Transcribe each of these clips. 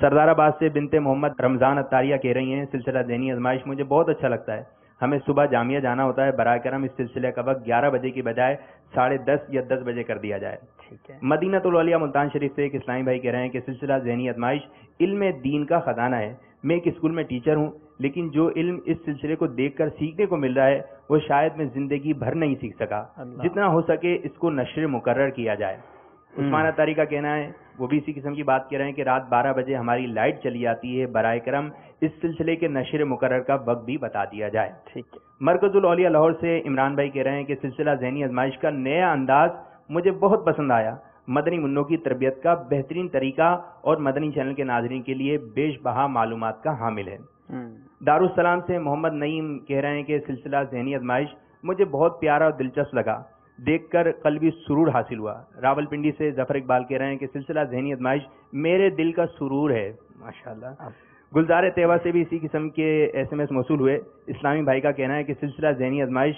سردار آباد سے بنت محمد رمضان اتاریہ کہہ رہی ہیں سلسلہ ذہنی آزمائش مجھے بہت اچھا لگتا ہے. ہمیں صبح جامعہ جانا ہوتا ہے، برائے کرم اس سلسلے کا وقت 11 بجے کی بجائے 10:30 یا 10 بجے کر دیا جائے. ٹھیک ہے. مدینہ الاولیاء ملتان شریف سے ایک اسلامی بھائی کہہ رہے ہیں کہ سلسلہ ذہنی آزمائش علم دین کا خزانہ ہے. میں ایک اسکول میں ٹیچر ہوں، لیکن جو علم اس سلسلے کو دیکھ کر سیکھنے کو مل رہا ہے وہ شاید میں زندگی بھر نہیں سیکھ سکا. جتنا ہو سکے اس کو نشر مقرر کیا جائے. عثمان اتاری کا کہنا ہے، وہ بھی اسی قسم کی بات کہہ رہے ہیں کہ رات 12 بجے ہماری لائٹ چلی جاتی ہے، برائے کرم اس سلسلے کے نشر مقرر کا وقت بھی بتا دیا جائے. ٹھیک ہے. مرکز الاولیاء لاہور سے عمران بھائی کہہ رہے ہیں کہ سلسلہ ذہنی آزمائش کا نیا انداز مجھے بہت پسند آیا. مدنی منوں کی تربیت کا بہترین طریقہ اور مدنی چینل کے ناظرین کے لیے بیش بہا معلومات کا حامل ہے. دارالسلام سے محمد نعیم کہہ رہے ہیں کہ سلسلہ ذہنی آزمائش مجھے بہت پیارا اور دلچسپ لگا، دیکھ کر قلبی سرور حاصل ہوا. راول پنڈی سے ظفر اقبال کہہ رہے ہیں کہ سلسلہ ذہنی آزمائش میرے دل کا سرور ہے. ماشاءاللہ. گلزار تیوا سے بھی اسی قسم کے SMS موصول ہوئے. اسلامی بھائی کا کہنا ہے کہ سلسلہ ذہنی آزمائش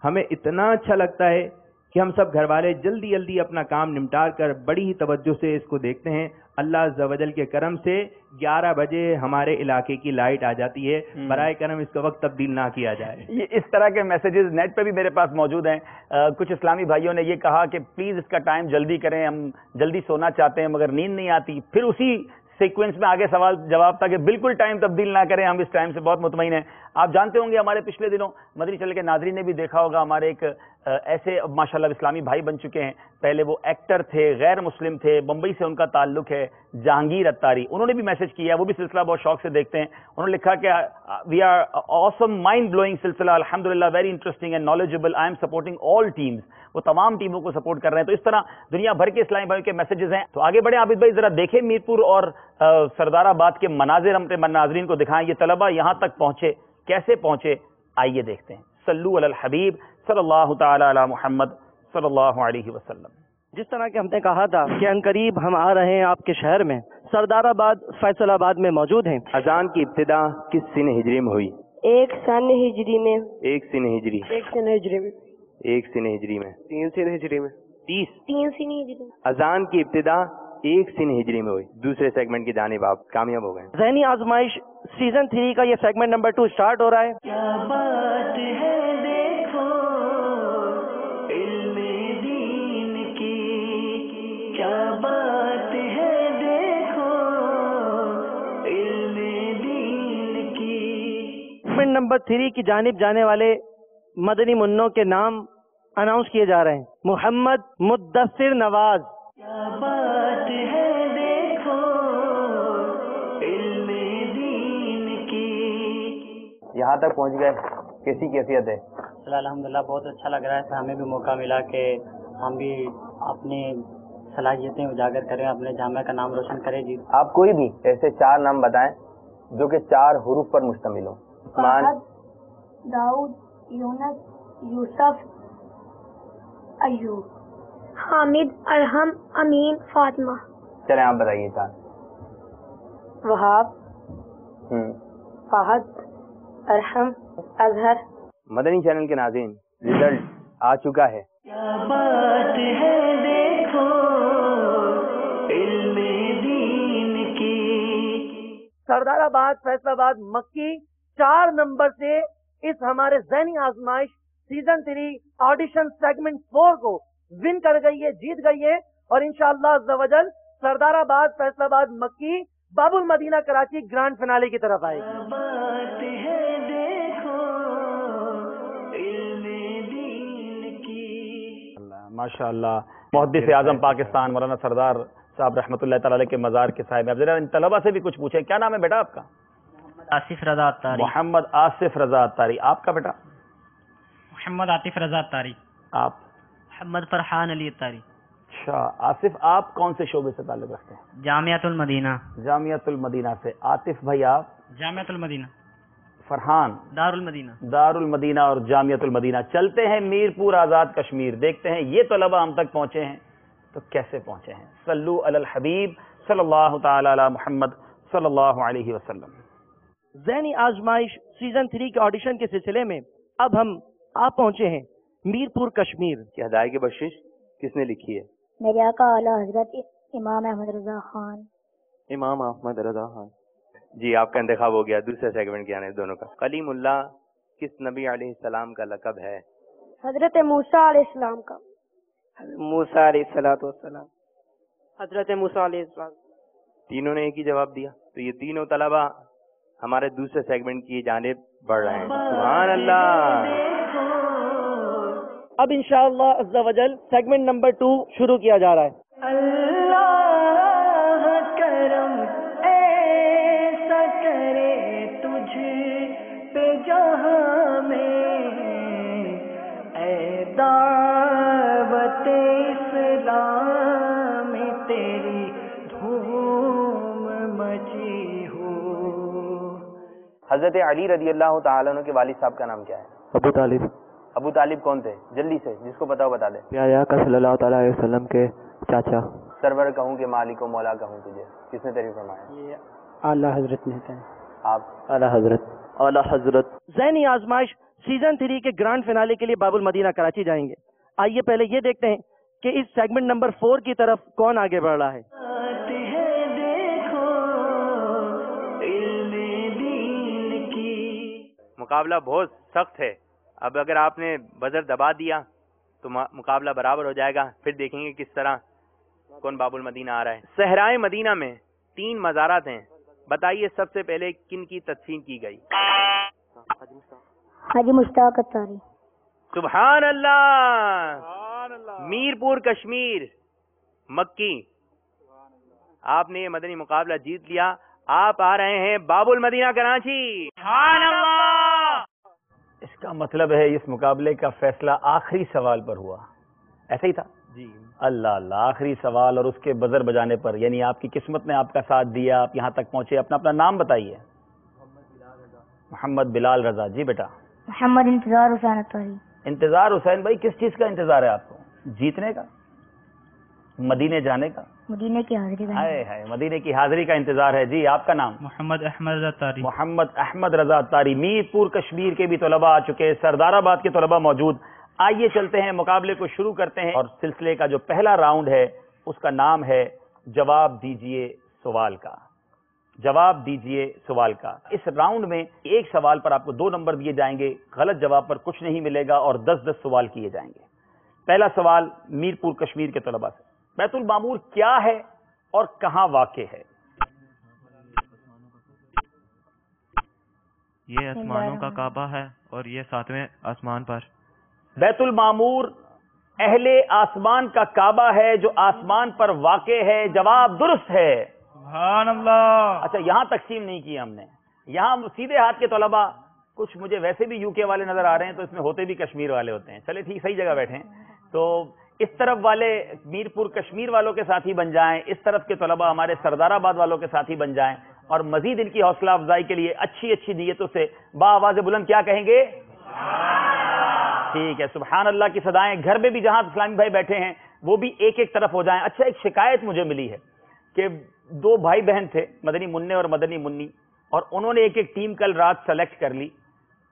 ہمیں اتنا اچھا لگتا ہے کہ ہم سب گھر والے جلدی جلدی اپنا کام نمٹا کر بڑی ہی توجہ سے اس کو دیکھتے ہیں. اللہ عز و جل کے کرم سے 11 بجے ہمارے علاقے کی لائٹ آ جاتی ہے، برائے کرم اس کا وقت تبدیل نہ کیا جائے. یہ اس طرح کے میسیجز نیٹ پہ بھی میرے پاس موجود ہیں. کچھ اسلامی بھائیوں نے یہ کہا کہ پلیز اس کا ٹائم جلدی کریں، ہم جلدی سونا چاہتے ہیں مگر نیند نہیں آتی. پھر اسی سیکوینس میں آگے سوال جواب تھا کہ بالکل ٹائم تبدیل نہ کریں، ہم اس ٹائم سے بہت مطمئن ہیں. آپ جانتے ہوں گے ہمارے پچھلے دنوں مدنی چینل کے ناظرین نے بھی دیکھا ہوگا، ہمارے ایک ایسے ماشاءاللہ اسلامی بھائی بن چکے ہیں. پہلے وہ ایکٹر تھے، غیر مسلم تھے، بمبئی سے ان کا تعلق ہے، جہانگیر اتاری. انہوں نے بھی میسج کیا، وہ بھی سلسلہ بہت شوق سے دیکھتے ہیں. انہوں نے لکھا کہ we are awesome mind blowing سلسلہ، الحمدللہ very interesting and knowledgeable, I am supporting all teams. وہ تمام ٹیموں کو سپورٹ کر رہے ہیں. تو اس طرح دنیا بھر کے اسلامی بھائیوں کے میسیجز ہیں. تو آگے بڑھیں عابد بھائی، ذرا دیکھیں میرپور اور سردار آباد کے مناظر ہم اپنے ناظرین کو دکھائیں. یہ طلبہ یہاں تک پہنچے، کیسے پہنچے، آئیے دیکھتے ہیں. صلو علی الحبیب صلی اللہ تعالی علی محمد صلی اللہ علیہ وسلم. جس طرح کہ ہم نے کہا تھا کہ عنقریب ہم آ رہے ہیں آپ کے شہر میں، سردار آباد فیصل آباد میں موجود ہیں. اذان کی ابتدا کس سن ہجری میں ہوئی؟ 1 سن ہجری میں. 1 سن ہجری. 1 سن ہجری میں. 1 سن ہجری میں. 3 سن ہجری میں. 30. 3 سن ہجری میں. اذان کی ابتدا 1 سن ہجری میں ہوئی. دوسرے سیگمنٹ کی جانب آپ کامیاب ہو گئے. ذہنی آزمائش سیزن 3 کا یہ سیگمنٹ نمبر 2 سٹارٹ ہو رہا ہے. کیا بات ہے دیکھو علم دین کی، کیا بات ہے دیکھو علم دین کی. سیگمنٹ نمبر 3 کی جانب جانے والے مدنی منوں کے نام اناؤنس کیے جا رہے ہیں. محمد مدثر نواز. کیا بات ہے دیکھو علم دین کی. یہاں تک پہنچ گئے، کیسی کیفیت ہے؟ الحمدللہ بہت اچھا لگ رہا ہے. ہمیں بھی موقع ملا کہ ہم بھی اپنی صلاحیتیں اجاگر کریں، اپنے جامعہ کا نام روشن کریں. جی آپ کوئی بھی ایسے 4 نام بتائیں جو کہ 4 حروف پر مشتمل ہو. عثمان، داؤد، یونس، یوسف، ایوب. حامد، ارحم، امین، فاطمہ. چلیں آپ بتائیے 4. وہاب، فہد، ارحم، اظہر. مدنی چینل کے ناظرین، ریزلٹ آ چکا ہے. کیا بات ہے دیکھو علم دین کی. سردار آباد فیصل آباد مکی 4 نمبر سے اس ہمارے ذہنی آزمائش سیزن 3 آڈیشن سیگمنٹ 4 کو ون کر گئی ہے، جیت گئی ہے. اور انشاءاللہ عز و جل سردار آباد فیصل آباد مکی باب المدینہ کراچی گرانڈ فنالے کی طرف آئے گی. کیا بات ہے دیکھو علم دین کی. ماشاء اللہ. محدث اعظم پاکستان مولانا سردار صاحب رحمۃ اللہ تعالی علیہ کے مزار کے صاحب. اب ذرا ان طلبہ سے بھی کچھ پوچھیں. کیا نام ہے بیٹا آپ کا؟ آصف رضا اتاری. محمد آصف رضا اتاری. آپ کا بیٹا؟ محمد عاطف رضا اتاری. آپ؟ محمد فرحان علی اتاری. اچھا آصف، آپ کون سے شعبے سے تعلق رکھتے ہیں؟ جامعۃ المدینہ. جامعۃ المدینہ سے. عاطف بھائی آپ؟ جامعۃ المدینہ. فرحان؟ دار المدینہ. دار المدینہ اور جامعۃ المدینہ. چلتے ہیں میرپور آزاد کشمیر، دیکھتے ہیں یہ طلبہ ہم تک پہنچے ہیں تو کیسے پہنچے ہیں. صلو علی الحبیب صلی اللہ تعالی علی محمد صلی اللہ علیہ وسلم. ذہنی آزمائش سیزن 3 کے آڈیشن کے سلسلے میں اب ہم آپ پہنچے ہیں میرپور کشمیر. کہ ہدایت کی بخشش کس نے لکھی ہے؟ میرے آقا اعلیٰ حضرت امام احمد رضا خان امام احمد رضا خان. جی آپ کا انتخاب ہو گیا دوسرے سیگمنٹ کے آنے دونوں کا. کلیم اللہ کس نبی علیہ السلام کا لقب ہے؟ حضرت موسیٰ علیہ السلام کا. موسیٰ علیہ الصلوۃ والسلام. حضرت موسیٰ علیہ السلام. تینوں نے ایک ہی جواب دیا. تو یہ تینوں طلبہ ہمارے دوسرے سیگمنٹ کی جانب بڑھ رہے ہیں. سبحان اللہ. اب انشاءاللہ عز و جل سیگمنٹ نمبر 2 شروع کیا جا رہا ہے. اللہ کرم ایسا کرے تجھ پہ جہاں میں، اے دعوت اسلام تیری دھوم مچی ہو. حضرت علی رضی اللہ تعالیٰ عنہ کے والد صاحب کا نام کیا ہے؟ ابو طالب. ابو طالب کون تھے؟ جلدی سے جس کو پتا ہو بتا دے. پیارے آقا صلی اللہ تعالیٰ علیہ وسلم کے چاچا. سرور کہوں کہ مالک و مولا کہوں تجھے، کس نے تعریف فرمایا؟ یہ اعلیٰ حضرت نے کہا. آپ؟ اعلیٰ حضرت. اعلیٰ حضرت. ذہنی آزمائش سیزن 3 کے گرانڈ فنالے کے لیے باب المدینہ کراچی جائیں گے. آئیے پہلے یہ دیکھتے ہیں کہ اس سیگمنٹ نمبر 4 کی طرف کون آگے بڑھ رہا ہے. بات ہے دیکھو علم دین کی. مقابلہ بہت سخت ہے. اب اگر آپ نے بزر دبا دیا تو مقابلہ برابر ہو جائے گا. پھر دیکھیں گے کس طرح کون باب المدینہ آ رہا ہے. صحرائے مدینہ میں 3 مزارات ہیں. بتائیے سب سے پہلے کن کی تدفین کی گئی؟ حاجی مشتاق اتاری. سبحان اللہ. میر پور کشمیر مکی. آپ نے یہ مدنی مقابلہ جیت لیا. آپ آ رہے ہیں باب المدینہ کراچی. سبحان اللہ. اس کا مطلب ہے اس مقابلے کا فیصلہ آخری سوال پر ہوا. ایسا ہی تھا؟ جی اللہ اللہ. آخری سوال اور اس کے بزر بجانے پر، یعنی آپ کی قسمت نے آپ کا ساتھ دیا، آپ یہاں تک پہنچے. اپنا اپنا نام بتائیے. محمد بلال رضا. جی بیٹا. محمد انتظار حسین اتاری. انتظار حسین بھائی، کس چیز کا انتظار ہے آپ کو؟ جیتنے کا؟ مدینے جانے کا؟ مدینے کی حاضری کا. ہائے ہائے، مدینے کی حاضری کا انتظار ہے. جی آپ کا نام؟ محمد احمد رضا تاری. محمد احمد رضا تاری. میر پور کشمیر کے بھی طلباء آ چکے، سردار آباد کے طلباء موجود. آئیے چلتے ہیں، مقابلے کو شروع کرتے ہیں. اور سلسلے کا جو پہلا راؤنڈ ہے اس کا نام ہے جواب دیجئے سوال کا. جواب دیجئے سوال کا. اس راؤنڈ میں ایک سوال پر آپ کو 2 نمبر دیے جائیں گے، غلط جواب پر کچھ نہیں ملے گا، اور 10-10 سوال کیے جائیں گے. پہلا سوال میر پور کشمیر کے طلباء سے. بیت المعمور کیا ہے اور کہاں واقع ہے؟ یہ آسمانوں کا کعبہ ہے اور یہ 7ویں آسمان پر. بیت المعمور اہل آسمان کا کعبہ ہے جو آسمان پر واقع ہے. جواب درست ہے. سبحان اللہ. اچھا، یہاں تقسیم نہیں کی ہم نے. یہاں سیدھے ہاتھ کے طلباء، کچھ مجھے ویسے بھی یو کے والے نظر آ رہے ہیں، تو اس میں ہوتے بھی کشمیر والے ہوتے ہیں. چلے ٹھیک، صحیح جگہ بیٹھے ہیں. تو اس طرف والے میر پور کشمیر والوں کے ساتھی بن جائیں، اس طرف کے طلباء ہمارے سردار آباد والوں کے ساتھی بن جائیں، اور مزید ان کی حوصلہ افزائی کے لیے اچھی اچھی نیتوں سے بآواز بلند کیا کہیں گے؟ ٹھیک ہے. سبحان اللہ کی صدائیں گھر میں بھی جہاں اسلامی بھائی بیٹھے ہیں وہ بھی ایک ایک طرف ہو جائیں. اچھا، ایک شکایت مجھے ملی ہے کہ 2 بھائی بہن تھے، مدنی منع اور مدنی منی، اور انہوں نے ایک ایک ٹیم کل رات سلیکٹ کر لی،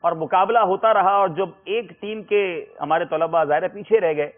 اور مقابلہ ہوتا رہا، اور جب ایک ٹیم کے ہمارے طلباء ظاہر پیچھے رہ گئے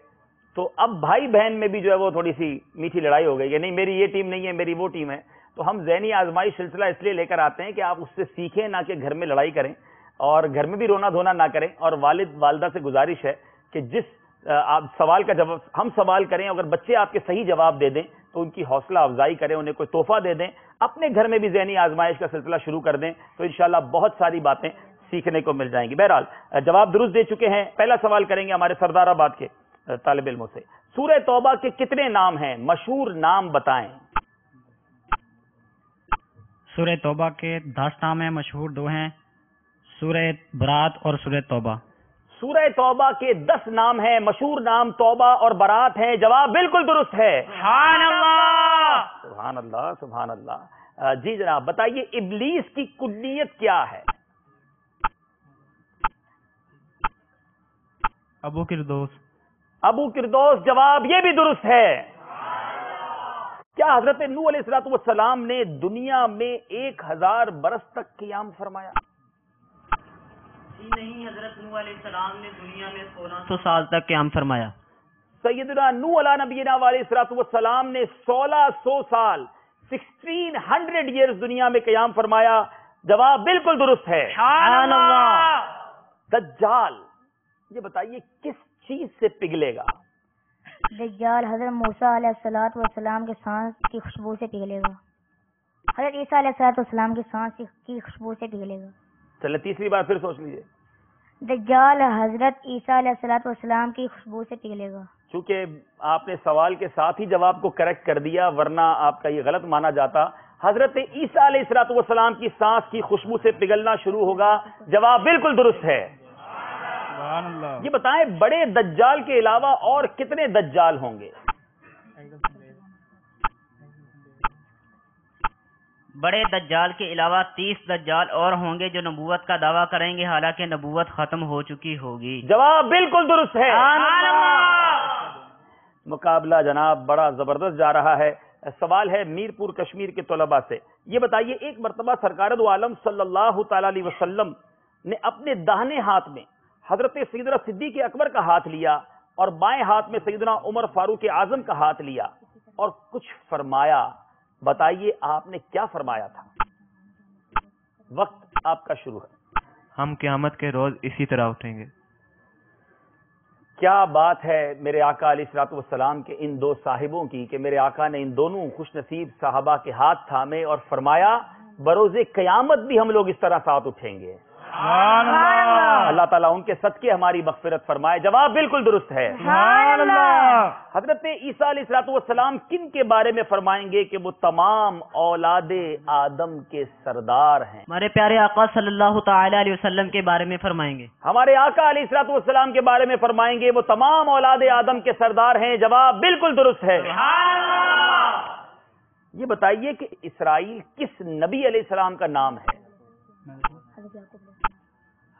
تو اب بھائی بہن میں بھی جو ہے وہ تھوڑی سی میٹھی لڑائی ہو گئی کہ نہیں میری یہ ٹیم نہیں ہے، میری وہ ٹیم ہے. تو ہم ذہنی آزمائی سلسلہ اس لیے لے کر آتے ہیں کہ آپ اس سے سیکھیں، نہ کہ گھر میں لڑائی کریں، اور گھر میں بھی رونا دھونا نہ کریں. اور والد والدہ سے گزارش ہے کہ جس آپ سوال کا جواب ہم سوال کریں، اگر بچے آپ کے صحیح جواب دے دیں تو ان کی حوصلہ افزائی کریں، انہیں کوئی تحفہ دے دیں. اپنے گھر میں بھی ذہنی آزمائش کا سلسلہ شروع کر دیں تو انشاءاللہ بہت ساری باتیں سیکھنے کو مل جائیں گی. بہرحال جواب درست دے چکے ہیں. پہلا سوال کریں گے ہمارے سردار آباد کے طالب علموں سے. سورہ توبہ کے کتنے نام ہیں؟ مشہور نام بتائیں. سورہ توبہ کے 10 نام ہیں، مشہور 2 ہیں، سورہ برات اور سورہ توبہ. سورہ توبہ کے 10 نام ہیں، مشہور نام توبہ اور برات ہیں. جواب بالکل درست ہے. سبحان اللہ. سبحان اللہ، سبحان اللہ. جی جناب بتائیے ابلیس کی کلیت کیا ہے؟ ابو کردوس. ابو کردوس. جواب یہ بھی درست ہے. کیا حضرت نوح علیہ السلام نے دنیا میں 1000 برس تک قیام فرمایا؟ جی نہیں، حضرت نوح علیہ السلام نے دنیا میں 1600 سال تک قیام فرمایا. سیدنا نوح علیہ نبینا علیہ السلام نے 1600 سال 1600 ایئرز دنیا میں قیام فرمایا. جواب بالکل درست ہے. سبحان اللہ. دجال یہ بتائیے کس چیز سے پگھلے گا؟ دجال حضرت موسیٰ علیہ السلام کے سانس کی خوشبو سے پگھلے گا. حضرت عیسیٰ علیہ السلام کی سانس کی خوشبو سے پگھلے گا. چلے تیسری بار پھر سوچ لیجیے. دجال حضرت عیسیٰ علیہ السلام کی خوشبو سے پگھلے گا. چونکہ آپ نے سوال کے ساتھ ہی جواب کو کریکٹ کر دیا، ورنہ آپ کا یہ غلط مانا جاتا. حضرت عیسیٰ علیہ السلام کی سانس کی خوشبو سے پگھلنا شروع ہوگا. جواب بالکل درست ہے. یہ بتائیں بڑے دجال کے علاوہ اور کتنے دجال ہوں گے؟ بڑے دجال کے علاوہ 30 دجال اور ہوں گے جو نبوت کا دعویٰ کریں گے حالانکہ نبوت ختم ہو چکی ہوگی. جواب بالکل درست ہے. مقابلہ جناب بڑا زبردست جا رہا ہے. سوال ہے میرپور کشمیر کے طلباء سے. یہ بتائیے ایک مرتبہ سرکار دو عالم صلی اللہ تعالی علیہ وسلم نے اپنے داہنے ہاتھ میں حضرت سیدنا صدیق اکبر کا ہاتھ لیا اور بائیں ہاتھ میں سیدنا عمر فاروق اعظم کا ہاتھ لیا اور کچھ فرمایا. بتائیے آپ نے کیا فرمایا تھا؟ وقت آپ کا شروع ہے. ہم قیامت کے روز اسی طرح اٹھیں گے. کیا بات ہے میرے آقا علیہ الصلوۃ والسلام کے ان دو صاحبوں کی کہ میرے آقا نے ان دونوں خوش نصیب صحابہ کے ہاتھ تھامے اور فرمایا بروز قیامت بھی ہم لوگ اس طرح ساتھ اٹھیں گے. اللہ تعالیٰ ان کے صدقے ہماری مغفرت فرمائے. جواب بالکل درست ہے. حضرت عیسیٰ علیہ السلام کن کے بارے میں فرمائیں گے کہ وہ تمام اولاد آدم کے سردار ہیں؟ ہمارے پیارے آقا صلی اللہ تعالی علیہ وسلم کے بارے میں فرمائیں گے. ہمارے آقا علیہ السلام کے بارے میں فرمائیں گے وہ تمام اولاد آدم کے سردار ہیں. جواب بالکل درست ہے. یہ بتائیے کہ اسرائیل کس نبی علیہ السلام کا نام ہے؟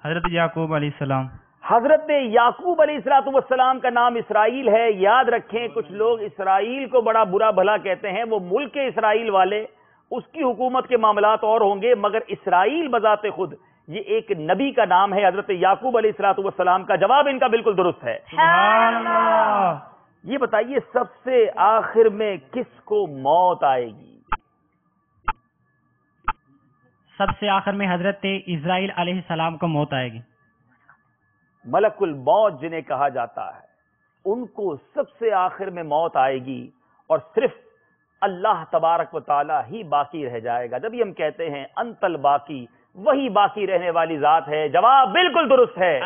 حضرت یعقوب علیہ السلام. حضرت یعقوب علیہ السلام کا نام اسرائیل ہے. یاد رکھیں کچھ لوگ اسرائیل کو بڑا برا بھلا کہتے ہیں. وہ ملک اسرائیل والے اس کی حکومت کے معاملات اور ہوں گے، مگر اسرائیل بذات خود یہ ایک نبی کا نام ہے حضرت یعقوب علیہ السلام کا. جواب ان کا بالکل درست ہے. یہ بتائیے سب سے آخر میں کس کو موت آئے گی؟ سب سے آخر میں حضرت اسرائیل علیہ السلام کو موت آئے گی. ملک الموت جنہیں کہا جاتا ہے ان کو سب سے آخر میں موت آئے گی اور صرف اللہ تبارک و تعالی ہی باقی رہ جائے گا. جب ہم کہتے ہیں انت الباقی، وہی باقی رہنے والی ذات ہے. جواب بالکل درست ہے.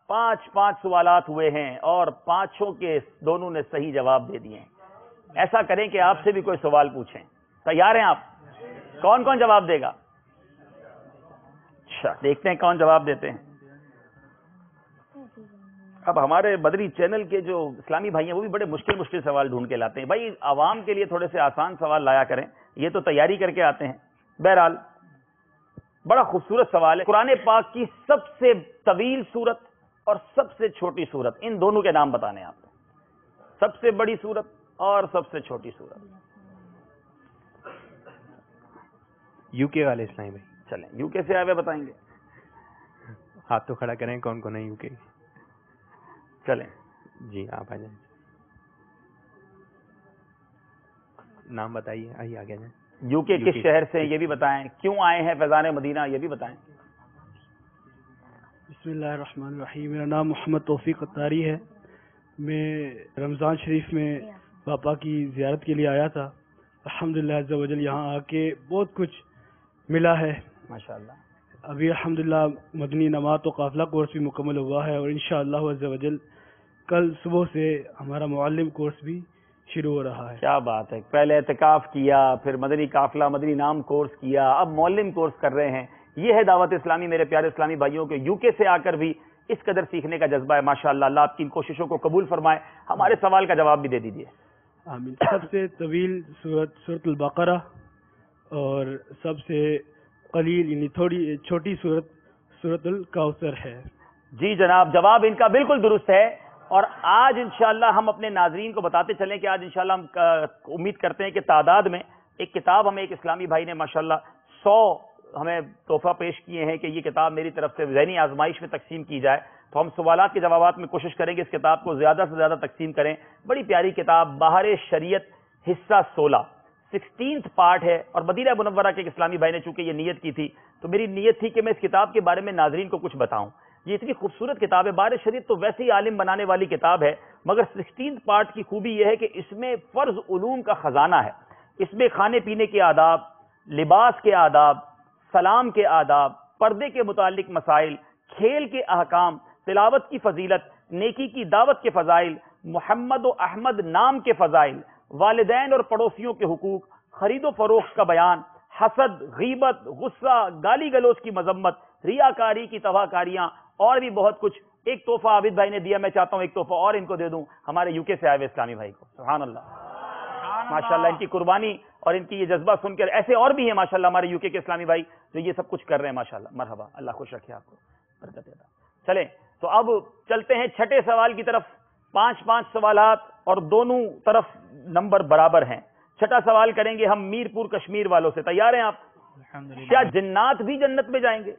5 سوالات ہوئے ہیں اور 5 کے دونوں نے صحیح جواب دے دیے ہیں. ایسا کریں کہ آپ سے بھی کوئی سوال پوچھیں. تیار ہیں آپ؟ کون کون جواب دے گا؟ اچھا دیکھتے ہیں کون جواب دیتے ہیں. اب ہمارے بدری چینل کے جو اسلامی بھائی ہیں وہ بھی بڑے مشکل سوال ڈھونڈ کے لاتے ہیں. بھائی عوام کے لیے تھوڑے سے آسان سوال لایا کریں، یہ تو تیاری کر کے آتے ہیں. بہرحال بڑا خوبصورت سوال ہے. قرآن پاک کی سب سے طویل سورت اور سب سے چھوٹی سورت، ان دونوں کے نام بتانے آپ. سب سے بڑی سورت اور سب سے چھوٹی سورت. یو کے والے اسلامی بھائی چلیں یو کے سے آئے ہوئے بتائیں گے. ہاتھ تو کھڑا کریں کون کون ہے یو کے. چلیں جی آپ آ جائیں. نام بتائیے. آئیے آگے جائیں. یو کے کس شہر سے یہ بھی بتائیں. کیوں آئے ہیں فیضان مدینہ یہ بھی بتائیں. بسم اللہ الرحمن الرحیم. میرا نام محمد توفیق اتاری ہے. میں رمضان شریف میں پاپا کی زیارت کے لیے آیا تھا. الحمدللہ عز و جل یہاں آ کے بہت کچھ ملا ہے ماشاءاللہ. ابھی الحمدللہ مدنی نماز و قافلہ کورس بھی مکمل ہوا ہے اور انشاءاللہ عز و جل کل صبح سے ہمارا معلم کورس بھی شروع ہو رہا ہے. کیا بات ہے. پہلے اعتکاف کیا، پھر مدنی قافلہ مدنی نام کورس کیا، اب معلم کورس کر رہے ہیں. یہ ہے دعوت اسلامی. میرے پیارے اسلامی بھائیوں کے یو کے سے آ کر بھی اس قدر سیکھنے کا جذبہ ہے. ماشاءاللہ اللہ آپ کی ان کوششوں کو قبول فرمائے. ہمارے سوال کا جواب بھی دے دیجیے. آمین. سب سے طویل سورۃ البقرہ اور سب سے قلیل یعنی تھوڑی چھوٹی سورۃ الکوثر ہے. جی جناب جواب ان کا بالکل درست ہے. اور آج انشاءاللہ ہم اپنے ناظرین کو بتاتے چلیں کہ آج انشاءاللہ ہم امید کرتے ہیں کہ تعداد میں ایک کتاب ہمیں ایک اسلامی بھائی نے ماشاءاللہ 100 ہمیں تحفہ پیش کیے ہیں کہ یہ کتاب میری طرف سے ذہنی آزمائش میں تقسیم کی جائے. تو ہم سوالات کے جوابات میں کوشش کریں گے اس کتاب کو زیادہ سے زیادہ تقسیم کریں. بڑی پیاری کتاب بہار شریعت حصہ 16 16th پارٹ ہے، اور مدینہ منورہ کے ایک اسلامی بھائی نے چونکہ یہ نیت کی تھی تو میری نیت تھی کہ میں اس کتاب کے بارے میں ناظرین کو کچھ بتاؤں. یہ اتنی خوبصورت کتاب ہے. بار شریعت تو ویسے ہی عالم بنانے والی کتاب ہے، مگر 16th پارٹ کی خوبی یہ ہے کہ اس میں فرض علوم کا خزانہ ہے. اس میں کھانے پینے کے آداب، لباس کے آداب، سلام کے آداب، پردے کے متعلق مسائل، کھیل کے احکام، تلاوت کی فضیلت، نیکی کی دعوت کے فضائل، محمد و احمد نام کے فضائل، والدین اور پڑوسیوں کے حقوق، خرید و فروخت کا بیان، حسد، غیبت، غصہ، گالی گلوچ کی مذمت، ریاکاری کی تباہ کاریاں، اور بھی بہت کچھ. ایک تحفہ عابد بھائی نے دیا، میں چاہتا ہوں ایک تحفہ اور ان کو دے دوں، ہمارے یو کے سے آئے ہوئے اسلامی بھائی کو. سبحان اللہ، ماشاءاللہ ان کی قربانی اور ان کی یہ جذبہ سن کر ایسے اور بھی ہیں ماشاءاللہ ہمارے یو کے اسلامی بھائی جو یہ سب کچھ کر رہے ہیں. ماشاءاللہ، مرحبا، اللہ خوش رکھے آپ کو، برکت عطا. چلیں تو اب چلتے ہیں چھٹے سوال کی طرف. 5 سوالات اور دونوں طرف نمبر برابر ہیں. چھٹا سوال کریں گے ہم میرپور کشمیر والوں سے. تیار ہیں آپ؟ کیا جنات بھی جنت میں جائیں گے؟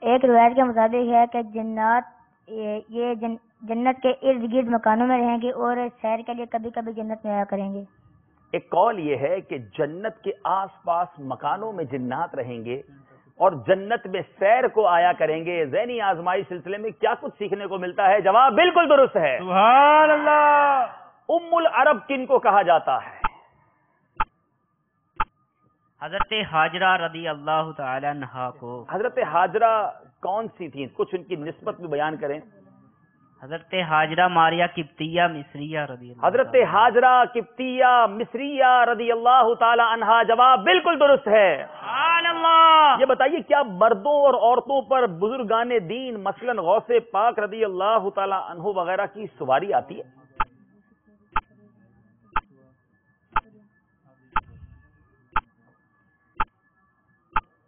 ایک روایت کے مطابق ہے کہ جنات یہ جنت کے ارد گرد مکانوں میں رہیں گے اور سیر کے لیے کبھی کبھی جنت میں آیا کریں گے. ایک قول یہ ہے کہ جنت کے آس پاس مکانوں میں جنات رہیں گے اور جنت میں سیر کو آیا کریں گے. ذہنی آزمائی سلسلے میں کیا کچھ سیکھنے کو ملتا ہے؟ جواب بالکل درست ہے. سبحان اللہ. ام العرب کن کو کہا جاتا ہے؟ حضرت حاجرہ رضی اللہ تعالی عنہا کو. حضرت حاجرہ کون سی تھیں؟ کچھ ان کی نسبت بھی بیان کریں. حضرت حاجرہ ماریہ قبطیہ مصریہ رضی اللہ. حضرت حاجرہ قبطیہ مصریہ رضی اللہ تعالی عنہا. جواب بالکل درست ہے. سبحان اللہ. یہ بتائیے کیا مردوں اور عورتوں پر بزرگان دین مثلا غوث پاک رضی اللہ تعالی عنہ وغیرہ کی سواری آتی ہے؟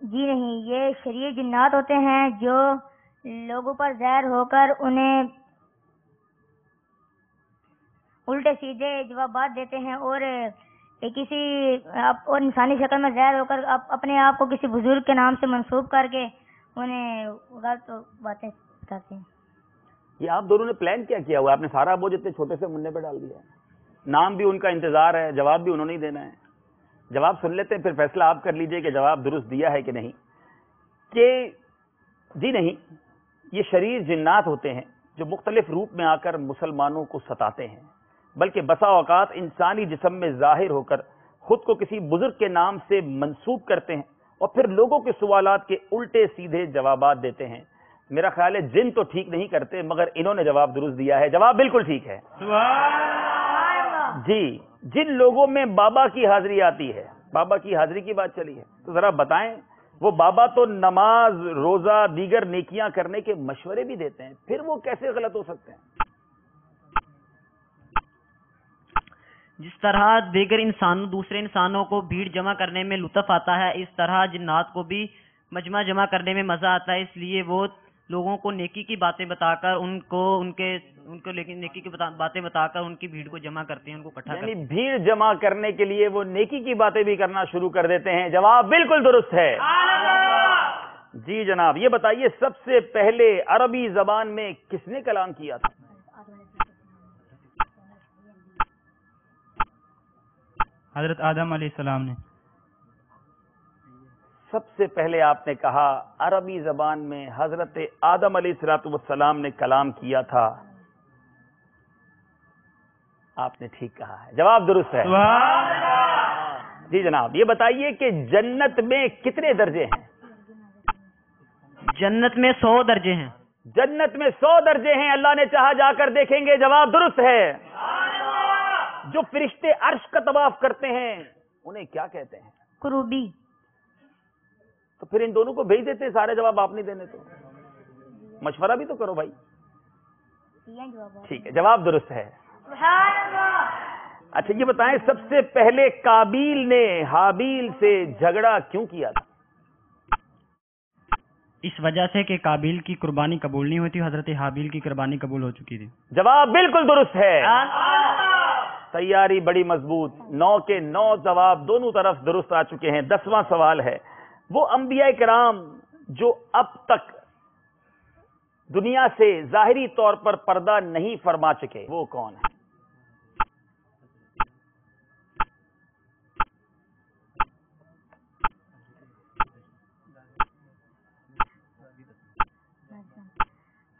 جی نہیں، یہ شریر جنات ہوتے ہیں جو لوگوں پر ظاہر ہو کر انہیں الٹے سیدھے جوابات دیتے ہیں اور کسی اور انسانی شکل میں ظاہر ہو کر اپنے آپ کو کسی بزرگ کے نام سے منسوب کر کے انہیں غلط باتیں بتاتے ہیں. یہ آپ دونوں نے پلان کیا کیا ہوا ہے؟ آپ نے سارا بوجھ اتنے چھوٹے سے منہ پہ ڈال دیا ہے. نام بھی ان کا انتظار ہے، جواب بھی انہوں نے ہی دینا ہے. جواب سن لیتے ہیں، پھر فیصلہ آپ کر لیجئے کہ جواب درست دیا ہے کہ نہیں. کہ جی نہیں، یہ شریر جنات ہوتے ہیں جو مختلف روپ میں آ کر مسلمانوں کو ستاتے ہیں، بلکہ بسا اوقات انسانی جسم میں ظاہر ہو کر خود کو کسی بزرگ کے نام سے منسوب کرتے ہیں اور پھر لوگوں کے سوالات کے الٹے سیدھے جوابات دیتے ہیں. میرا خیال ہے جن تو ٹھیک نہیں کرتے، مگر انہوں نے جواب درست دیا ہے. جواب بالکل ٹھیک ہے. جی، جن لوگوں میں بابا کی حاضری آتی ہے، بابا کی حاضری کی بات چلی ہے، تو ذرا بتائیں وہ بابا تو نماز، روزہ، دیگر نیکیاں کرنے کے مشورے بھی دیتے ہیں، پھر وہ کیسے غلط ہو سکتے ہیں؟ جس طرح دیگر دوسرے انسانوں کو بھیڑ جمع کرنے میں لطف آتا ہے، اس طرح جنات کو بھی مجمع جمع کرنے میں مزہ آتا ہے. اس لیے وہ لوگوں کو نیکی کی باتیں بتا کر ان کو نیکی کی باتیں بتا کر ان کی بھیڑ کو جمع کرتے ہیں، ان کو اکٹھا کرتے ہیں. یعنی بھیڑ جمع کرنے کے لیے وہ نیکی کی باتیں بھی کرنا شروع کر دیتے ہیں. جواب بالکل درست ہے. جی جناب، یہ بتائیے سب سے پہلے عربی زبان میں کس نے کلام کیا تھا؟ حضرت آدم علیہ السلام نے. سب سے پہلے آپ نے کہا عربی زبان میں حضرت آدم علیہ السلام نے کلام کیا تھا. آپ نے ٹھیک کہا ہے، جواب درست ہے. جی جناب، یہ بتائیے کہ جنت میں کتنے درجے ہیں؟ جنت میں 100 درجے ہیں. جنت میں 100 درجے ہیں. اللہ نے چاہا جا کر دیکھیں گے. جواب درست ہے. جو فرشتے عرش کا طواف کرتے ہیں انہیں کیا کہتے ہیں؟ کروبی. تو پھر ان دونوں کو بھیج دیتے ہیں، سارے جواب آپ نہیں دینے تو مشورہ بھی تو کرو بھائی. ٹھیک ہے، جواب درست ہے. اچھا یہ بتائیں سب سے پہلے قابیل نے حابیل سے جھگڑا کیوں کیا تھا؟ اس وجہ سے کہ قابیل کی قربانی قبول نہیں ہوئی تھی، حضرت حابیل کی قربانی قبول ہو چکی تھی. جواب بالکل درست ہے. تیاری بڑی مضبوط. 9 کے 9 جواب دونوں طرف درست آ چکے ہیں. 10واں سوال ہے، وہ انبیاء کرام جو اب تک دنیا سے ظاہری طور پر پردہ نہیں فرما چکے، وہ کون ہے؟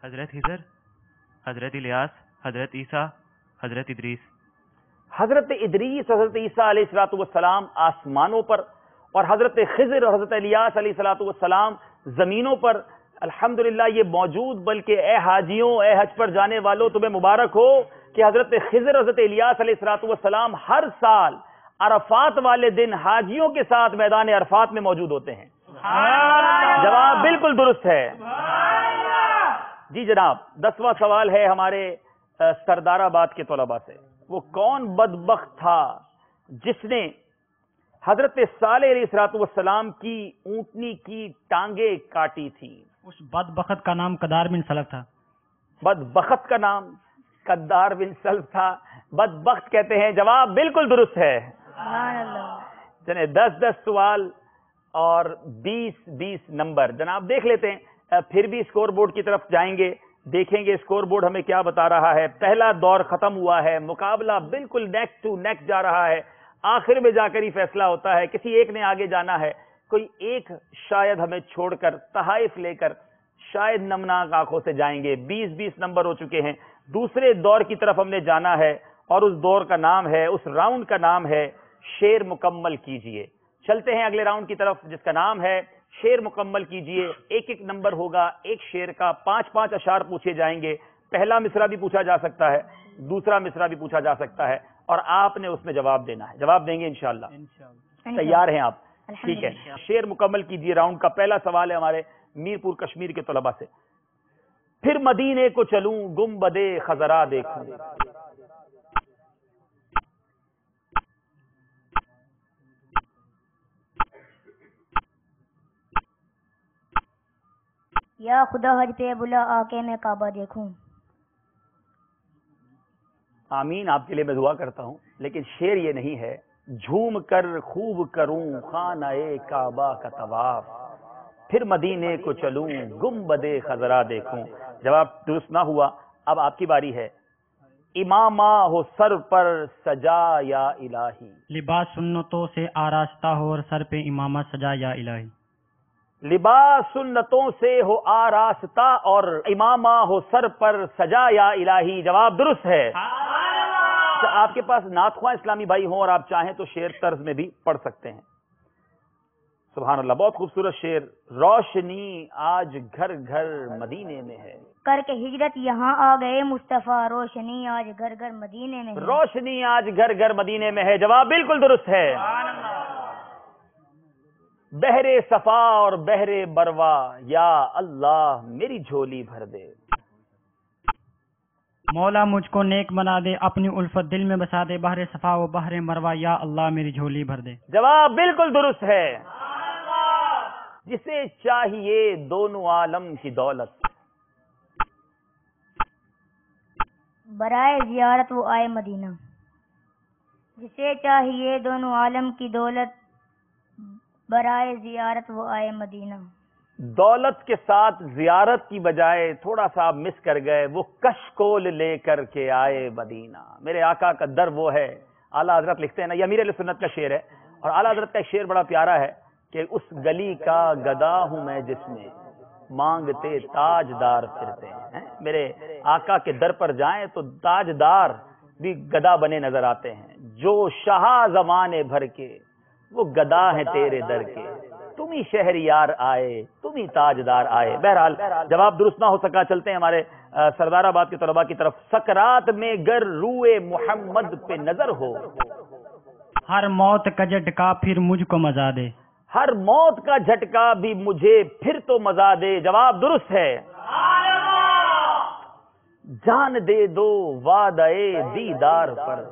حضرت خضر، حضرت الیاس، حضرت عیسیٰ، حضرت ادریس۔ حضرت ادریس، حضرت عیسیٰ علیہ الصلوۃ والسلام آسمانوں پر، اور حضرت خضر اور حضرت الیاس علیہ الصلوۃ والسلام زمینوں پر الحمدللہ یہ موجود۔ بلکہ اے حاجیوں، اے حج پر جانے والوں، تمہیں مبارک ہو کہ حضرت خضر، حضرت الیاس علیہ الصلوۃ والسلام ہر سال عرفات والے دن حاجیوں کے ساتھ میدان عرفات میں موجود ہوتے ہیں۔ جواب بالکل درست ہے۔ جی جناب، 10واں سوال ہے ہمارے سردار آباد کے طلباء سے۔ وہ کون بدبخت تھا جس نے حضرت صالح علیہ الصلوۃ والسلام کی اونٹنی کی ٹانگیں کاٹی تھی؟ اس بدبخت کا نام قدار بن سلف تھا۔ بدبخت کا نام قدار بن سلف تھا، بدبخت کہتے ہیں۔ جواب بالکل درست ہے۔ چلیں 10 سوال اور 20 نمبر جناب دیکھ لیتے ہیں، پھر بھی اسکور بورڈ کی طرف جائیں گے، دیکھیں گے اسکور بورڈ ہمیں کیا بتا رہا ہے۔ پہلا دور ختم ہوا ہے، مقابلہ بالکل نیک ٹو نیک جا رہا ہے، آخر میں جا کر ہی فیصلہ ہوتا ہے، کسی ایک نے آگے جانا ہے، کوئی ایک شاید ہمیں چھوڑ کر تحائف لے کر شاید نمناک آنکھوں سے جائیں گے۔ 20 نمبر ہو چکے ہیں، دوسرے دور کی طرف ہم نے جانا ہے، اور اس دور کا نام ہے، اس راؤنڈ کا نام ہے شعر مکمل کیجئے۔ چلتے ہیں اگلے راؤنڈ کی طرف جس کا نام ہے شعر مکمل کیجئے۔ ایک نمبر ہوگا ایک شعر کا، 5 اشعار پوچھے جائیں گے۔ پہلا مصرع بھی پوچھا جا سکتا ہے، دوسرا مصرع بھی پوچھا جا سکتا ہے، اور آپ نے اس میں جواب دینا ہے۔ جواب دیں گے انشاءاللہ؟ تیار ہیں آپ؟ ٹھیک ہے، شعر مکمل کیجئے۔ راؤنڈ کا پہلا سوال ہے ہمارے میرپور کشمیر کے طلباء سے۔ پھر مدینے کو چلوں گنبدِ خضرا دیکھوں، یا خدا حج پہ بلا آ کے میں کعبہ دیکھوں۔ آمین، آپ کے لیے میں دعا کرتا ہوں، لیکن شعر یہ نہیں ہے۔ جھوم کر خوب کروں خانہ کعبہ کا طواف، پھر مدینے کو چلوں گنبدِ خضرا دیکھوں۔ جواب درست نہ ہوا، اب آپ کی باری ہے۔ امامہ ہو سر پر سجا یا الہی، لباس سنتوں سے آراستہ ہو اور سر پہ امامہ سجا یا الہی۔ لباس سنتوں سے ہو آراستہ اور امامہ ہو سر پر سجا یا الہی۔ جواب درست ہے۔ آپ کے پاس نعت خواہ اسلامی بھائی ہوں اور آپ چاہیں تو شعر طرز میں بھی پڑھ سکتے ہیں۔ سبحان اللہ، بہت خوبصورت شعر۔ روشنی آج گھر گھر مدینے میں ہے، کر کے ہجرت یہاں آ گئے مصطفیٰ، روشنی آج گھر گھر مدینے میں ہے۔ روشنی آج گھر گھر مدینے میں ہے۔ جواب بالکل درست ہے۔ بحر صفا اور بحر بروا، یا اللہ میری جھولی بھر دے۔ مولا مجھ کو نیک بنا دے، اپنی الفت دل میں بسا دے، بحر صفا و بحر مروا، یا اللہ میری جھولی بھر دے۔ جواب بالکل درست ہے۔ جسے چاہیے دونوں عالم کی دولت، برائے زیارت وہ آئے مدینہ، جسے چاہیے دونوں عالم کی دولت، برائے زیارت وہ آئے مدینہ۔ دولت کے ساتھ زیارت کی بجائے تھوڑا سا آپ مس کر گئے، وہ کشکول لے کر کے آئے مدینہ۔ میرے آقا کا در وہ ہے، اعلیٰ حضرت لکھتے ہیں نا، یہ امیر علیہ سنت کا شعر ہے، اور اعلیٰ حضرت کا ایک شعر بڑا پیارا ہے کہ اس گلی کا گدا ہوں میں جس میں مانگتے تاجدار پھرتے ہیں۔ میرے آقا کے در پر جائیں تو تاجدار بھی گدا بنے نظر آتے ہیں۔ جو شاہ زمانے بھر کے وہ گدا ہیں تیرے در کے، تم ہی شہریار آئے، تم ہی تاجدار آئے۔ بہرحال جواب درست نہ ہو سکا، چلتے ہیں ہمارے سردار آباد کے طلباء کی طرف۔ سکرات میں گر روئے محمد پہ نظر ہو، ہر موت کا جھٹکا پھر مجھ کو مزا دے، ہر موت کا جھٹکا بھی مجھے پھر تو مزا دے۔ جواب درست ہے۔ جان دے دو وعدہ دیدار پر،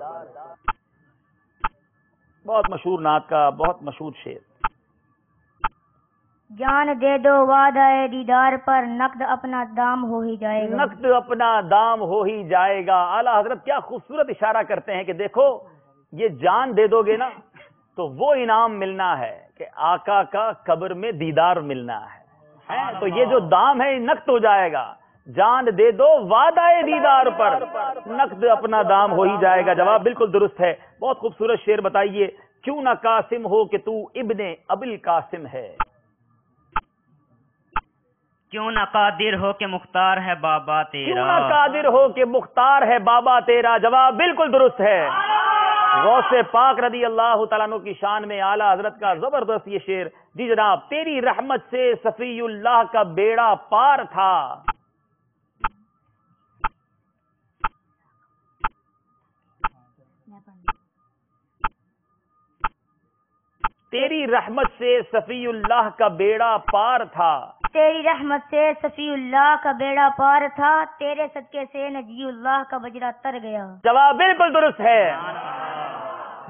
بہت مشہور نعت کا بہت مشہور شعر۔ جان دے دو وعدہ دیدار پر، نقد اپنا دام ہو ہی جائے گا، نقد اپنا دام ہو ہی جائے گا۔ اعلیٰ حضرت کیا خوبصورت اشارہ کرتے ہیں کہ دیکھو یہ جان دے دو گے نا تو وہ انعام ملنا ہے کہ آقا کا قبر میں دیدار ملنا ہے، تو یہ جو دام ہے نقد ہو جائے گا۔ جان دے دو وعدہ دیدار پر، نقد اپنا دام ہو ہی جائے گا. جواب بالکل درست ہے. بہت خوبصورت شعر بتائیے. کیوں نہ قاسم ہو کہ تو ابن ابل قاسم ہے. کیوں نہ قادر ہو کہ مختار ہے بابا تیرا. کیوں نہ قادر ہو کہ مختار ہے بابا تیرا. جواب بالکل درست ہے. غوث پاک رضی اللہ تعالیٰ عنہ کی شان میں اعلیٰ حضرت کا زبردست یہ شعر. جی جناب. تیری رحمت سے صفی اللہ کا بیڑا پار تھا. تیری رحمت سے صفی اللہ کا بیڑا پار تھا. تیری رحمت سے صفی اللہ کا بیڑا پار تھا، تیرے صدقے سے نجی اللہ کا بجرا تر گیا. جواب بالکل درست ہے.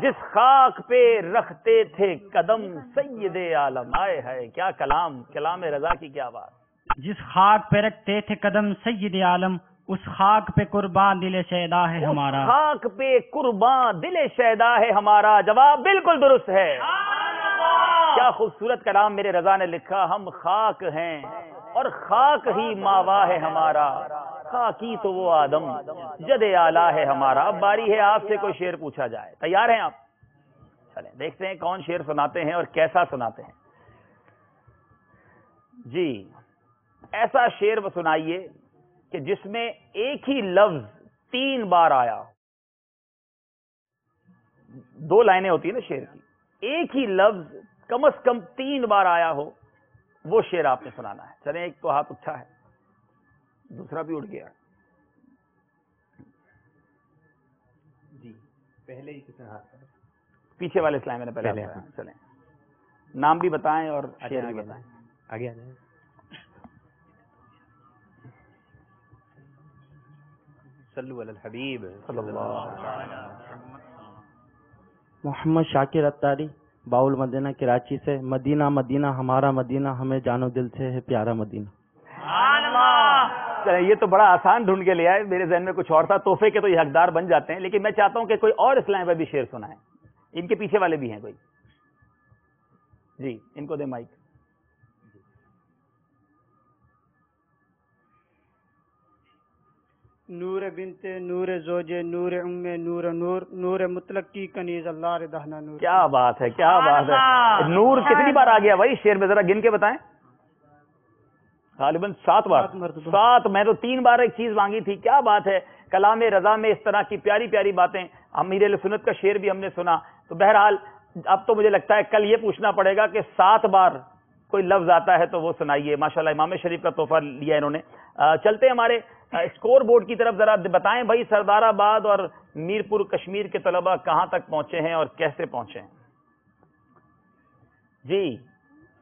جس خاک پہ رکھتے تھے قدم سید عالم. آئے ہے کیا کلام، کلام رضا کی کیا بات. جس خاک پہ رکھتے تھے قدم سید عالم، اس خاک پہ قربان دل شیدا ہے ہمارا. اس خاک پہ قربان دل شیدا ہے ہمارا. جواب بالکل درست ہے. کیا خوبصورت کلام میرے رضا نے لکھا. ہم خاک ہیں اور خاک ہی ماوا ہے ہمارا، خاکی تو وہ آدم جد اعلیٰ ہے ہمارا. اب باری ہے آپ سے کوئی شعر پوچھا جائے. تیار ہیں آپ؟ چلیں دیکھتے ہیں کون شعر سناتے ہیں اور کیسا سناتے ہیں. جی ایسا شعر وہ سنائیے کہ جس میں ایک ہی لفظ 3 بار آیا. 2 لائنیں ہوتی ہیں نا شعر کی، ایک ہی لفظ کم از کم 3 بار آیا ہو، وہ شعر آپ نے سنانا ہے. چلیں ایک تو ہاتھ اٹھا ہے، دوسرا بھی اٹھ گیا. جی پہلے ہی کس نے ہاتھ پکڑا؟ پیچھے والے اسلام میں نے پہلے. چلیں نام بھی بتائیں اور شعر بھی بتائیں. آگے آ جائیں. صلو علی الحبیب صلی اللہ. محمد شاکر اتاری، باول مدینہ کراچی سے. مدینہ مدینہ ہمارا مدینہ، ہمیں جانو دل سے ہے پیارا مدینہ. یہ تو بڑا آسان ڈھونڈ کے لیا ہے. میرے ذہن میں کچھ اور تھا. تحفے کے تو یہ حقدار بن جاتے ہیں، لیکن میں چاہتا ہوں کہ کوئی اور اسلام پہ بھی شعر سنائیں. ان کے پیچھے والے بھی ہیں کوئی. جی ان کو دیں مائک. نور بنت نور زوج نور ام نور نور نور مطلق کی کنیز اللہ ردہنا نور. کیا بات ہے، کیا بات ہے. نور کتنی بار آ گیا بھائی شعر میں؟ ذرا گن کے بتائیں. غالباً 7 بار. 7. میں تو 3 بار ایک چیز مانگی تھی. کیا بات ہے. کلام رضا میں اس طرح کی پیاری پیاری باتیں. امیر اہل سنت کا شعر بھی ہم نے سنا. تو بہرحال اب تو مجھے لگتا ہے کل یہ پوچھنا پڑے گا کہ 7 بار کوئی لفظ آتا ہے تو وہ سنائیے. ماشاءاللہ امام شریف کا تحفہ لیا انہوں نے. چلتے ہمارے اسکور بورڈ کی طرف. ذرا بتائیں بھائی سردار آباد اور میرپور کشمیر کے طلبہ کہاں تک پہنچے ہیں اور کیسے پہنچے ہیں. جی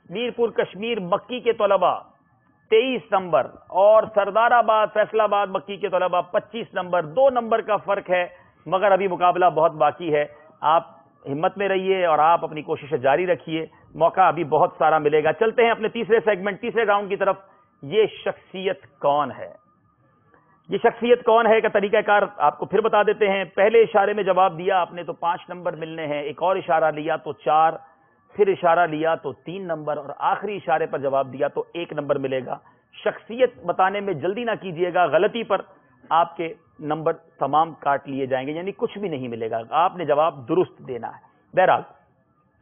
میرپور کشمیر مکی کے طلبہ 23 نمبر اور سردار آباد فیصل آباد مکی کے طلبہ 25 نمبر. 2 نمبر کا فرق ہے مگر ابھی مقابلہ بہت باقی ہے. آپ ہمت میں رہیے اور آپ اپنی کوششیں جاری رکھیے. موقع ابھی بہت سارا ملے گا. چلتے ہیں اپنے تیسرے سیگمنٹ، تیسرے راؤنڈ کی طرف. یہ شخصیت کون ہے؟ یہ شخصیت کون ہے کا طریقہ کار آپ کو پھر بتا دیتے ہیں. پہلے اشارے میں جواب دیا آپ نے تو 5 نمبر ملنے ہیں. ایک اور اشارہ لیا تو 4، پھر اشارہ لیا تو 3 نمبر، اور آخری اشارے پر جواب دیا تو 1 نمبر ملے گا. شخصیت بتانے میں جلدی نہ کیجیے گا، غلطی پر آپ کے نمبر تمام کاٹ لیے جائیں گے، یعنی کچھ بھی نہیں ملے گا. آپ نے جواب درست دینا ہے. بہرحال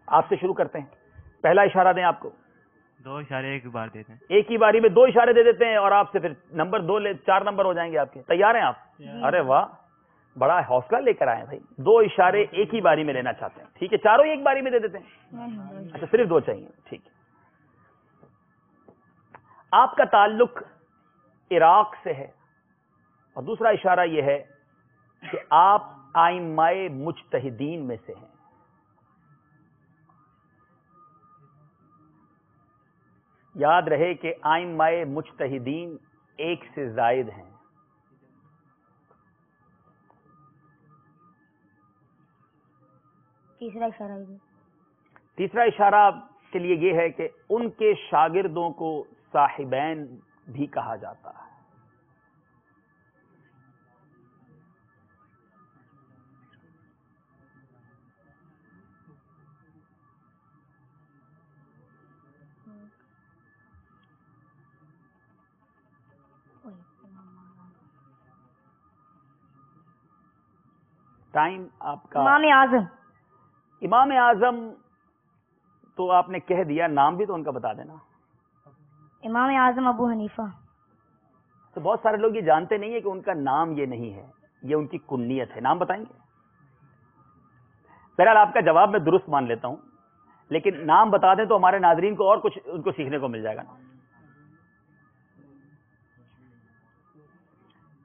آپ سے شروع کرتے ہیں. پہلا اشارہ دیں آپ کو. 2 اشارے ایک بار دیتے ہیں. ایک ہی باری میں 2 اشارے دے دیتے ہیں اور آپ سے پھر نمبر 2 4 نمبر ہو جائیں گے آپ کے. تیار ہیں آپ؟ ارے واہ، بڑا حوصلہ لے کر آئے بھائی. 2 اشارے ایک ہی باری میں لینا چاہتے ہیں. ٹھیک ہے چاروں ایک باری میں دے دیتے ہیں. اچھا صرف 2 چاہیے. ٹھیک ہے. آپ کا تعلق عراق سے ہے اور دوسرا اشارہ یہ ہے کہ آپ ائمہ مجتہدین میں سے ہیں. یاد رہے کہ ائمہ مجتہدین 1 سے زائد ہیں. تیسرا اشارہ کے لیے یہ ہے کہ ان کے شاگردوں کو صاحبین بھی کہا جاتا ہے. ٹائم آپ کا. امام اعظم. امام اعظم تو آپ نے کہہ دیا, نام بھی تو ان کا بتا دینا. امام اعظم ابو حنیفہ. تو بہت سارے لوگ یہ جانتے نہیں ہے کہ ان کا نام یہ نہیں ہے, یہ ان کی کنیت ہے. نام بتائیں گے؟ بہرحال آپ کا جواب میں درست مان لیتا ہوں, لیکن نام بتا دیں تو ہمارے ناظرین کو اور کچھ ان کو سیکھنے کو مل جائے گا نا.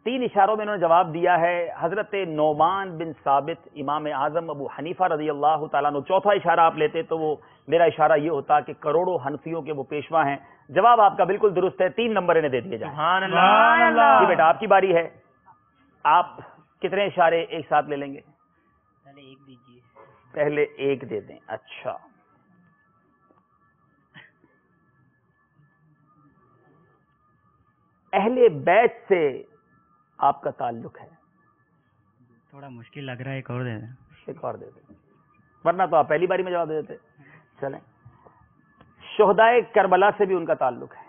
3 اشاروں میں انہوں نے جواب دیا ہے. حضرت نعمان بن ثابت امام اعظم ابو حنیفہ رضی اللہ تعالیٰ عنہ. چوتھا اشارہ آپ لیتے تو وہ میرا اشارہ یہ ہوتا کہ کروڑوں حنفیوں کے وہ پیشوا ہیں. جواب آپ کا بالکل درست ہے, 3 نمبر انہیں دے دیے جائیں. سبحان اللہ. جی بیٹا آپ کی باری ہے. آپ کتنے اشارے ایک ساتھ لے لیں گے؟ پہلے ایک دیجیے. پہلے ایک دے دیں. اچھا, اہل بیت سے آپ کا تعلق ہے؟ تھوڑا مشکل لگ رہا ہے, ایک اور دے دیں. ایک اور دے دیں, ورنہ تو آپ پہلی باری میں جواب دے دیتے. چلیں, شہدائے کربلا سے بھی ان کا تعلق ہے؟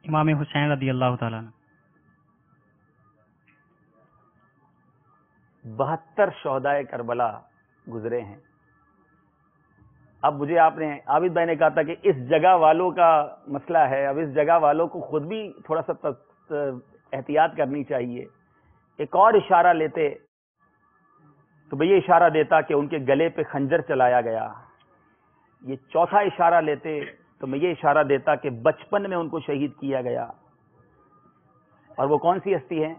امام حسین رضی اللہ تعالیٰ عنہ. 72 شہدائے کربلا گزرے ہیں. اب مجھے آپ نے عابد بھائی نے کہا تھا کہ اس جگہ والوں کا مسئلہ ہے, اب اس جگہ والوں کو خود بھی تھوڑا سا احتیاط کرنی چاہیے. ایک اور اشارہ لیتے تو میں یہ اشارہ دیتا کہ ان کے گلے پہ خنجر چلایا گیا. یہ چوتھا اشارہ لیتے تو میں یہ اشارہ دیتا کہ بچپن میں ان کو شہید کیا گیا. اور وہ کون سی ہستی ہیں؟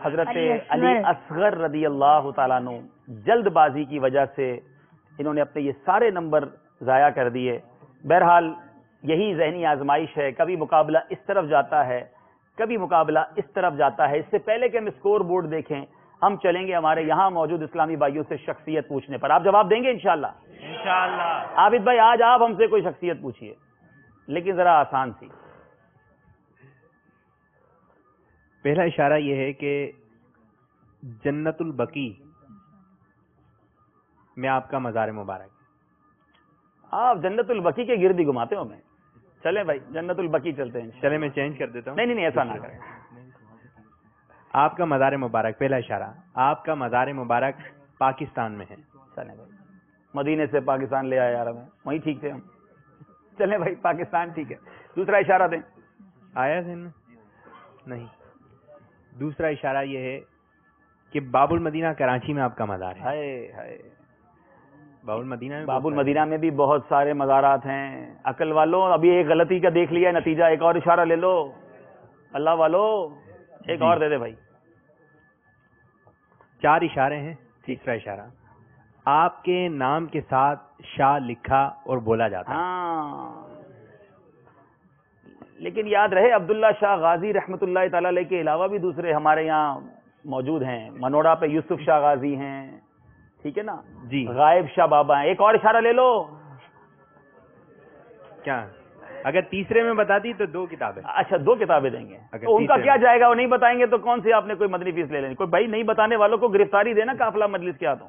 حضرت علی اصغر رضی اللہ تعالیٰ عنہ. جلد بازی کی وجہ سے انہوں نے اپنے یہ سارے نمبر ضائع کر دیے. بہرحال یہی ذہنی آزمائش ہے, کبھی مقابلہ اس طرف جاتا ہے, کبھی مقابلہ اس طرف جاتا ہے. اس سے پہلے کہ ہم اسکور بورڈ دیکھیں, ہم چلیں گے ہمارے یہاں موجود اسلامی بھائیوں سے شخصیت پوچھنے پر. آپ جواب دیں گے انشاءاللہ؟ انشاءاللہ. عابد بھائی آج آپ ہم سے کوئی شخصیت پوچھیے, لیکن ذرا آسان سی. پہلا اشارہ یہ ہے کہ جنت البقیع میں آپ کا مزار مبارک. آپ جنت البقیع کے گرد ہی گھماتے ہو. میں چلیں بھائی جنت البقیع چلتے ہیں. چلے میں چینج کر دیتا ہوں. نہیں ایسا نہ کریں. آپ کا مزار مبارک, پہلا اشارہ, آپ کا مزار مبارک پاکستان میں ہے. چلیں بھائی, مدینے سے پاکستان لے آیا یار, ہمیں وہیں ٹھیک تھے ہم. چلیں بھائی پاکستان ٹھیک ہے. دوسرا اشارہ دیں. آیا ذہن میں؟ نہیں. دوسرا اشارہ یہ ہے کہ باب المدینہ کراچی میں آپ کا مزار ہے. ہائے ہائے, باب المدینہ میں, باب المدینہ میں بھی بہت سارے مزارات ہیں. عقل والوں ابھی ایک غلطی کا دیکھ لیا نتیجہ, ایک اور اشارہ لے لو. اللہ والو ایک اور دے دے بھائی. 4 اشارے ہیں. تیسرا اشارہ, آپ کے نام کے ساتھ شاہ لکھا اور بولا جاتا ہے. ہاں, لیکن یاد رہے عبداللہ شاہ غازی رحمۃ اللہ تعالی علیہ کے علاوہ بھی دوسرے ہمارے یہاں موجود ہیں. منوڑا پہ یوسف شاہ غازی ہیں, ٹھیک ہے نا جی. غائب شاہ بابا ہیں. ایک اور اشارہ لے لو. کیا اگر تیسرے میں بتا دی تو 2 کتابیں. اچھا 2 کتابیں دیں گے تو ان کا کیا جائے گا, وہ نہیں بتائیں گے تو کون سی آپ نے کوئی مدنی فیس لے لینی. کوئی بھائی نہیں بتانے والوں کو گرفتاری دینا قافلہ مجلس کے ہاتھوں.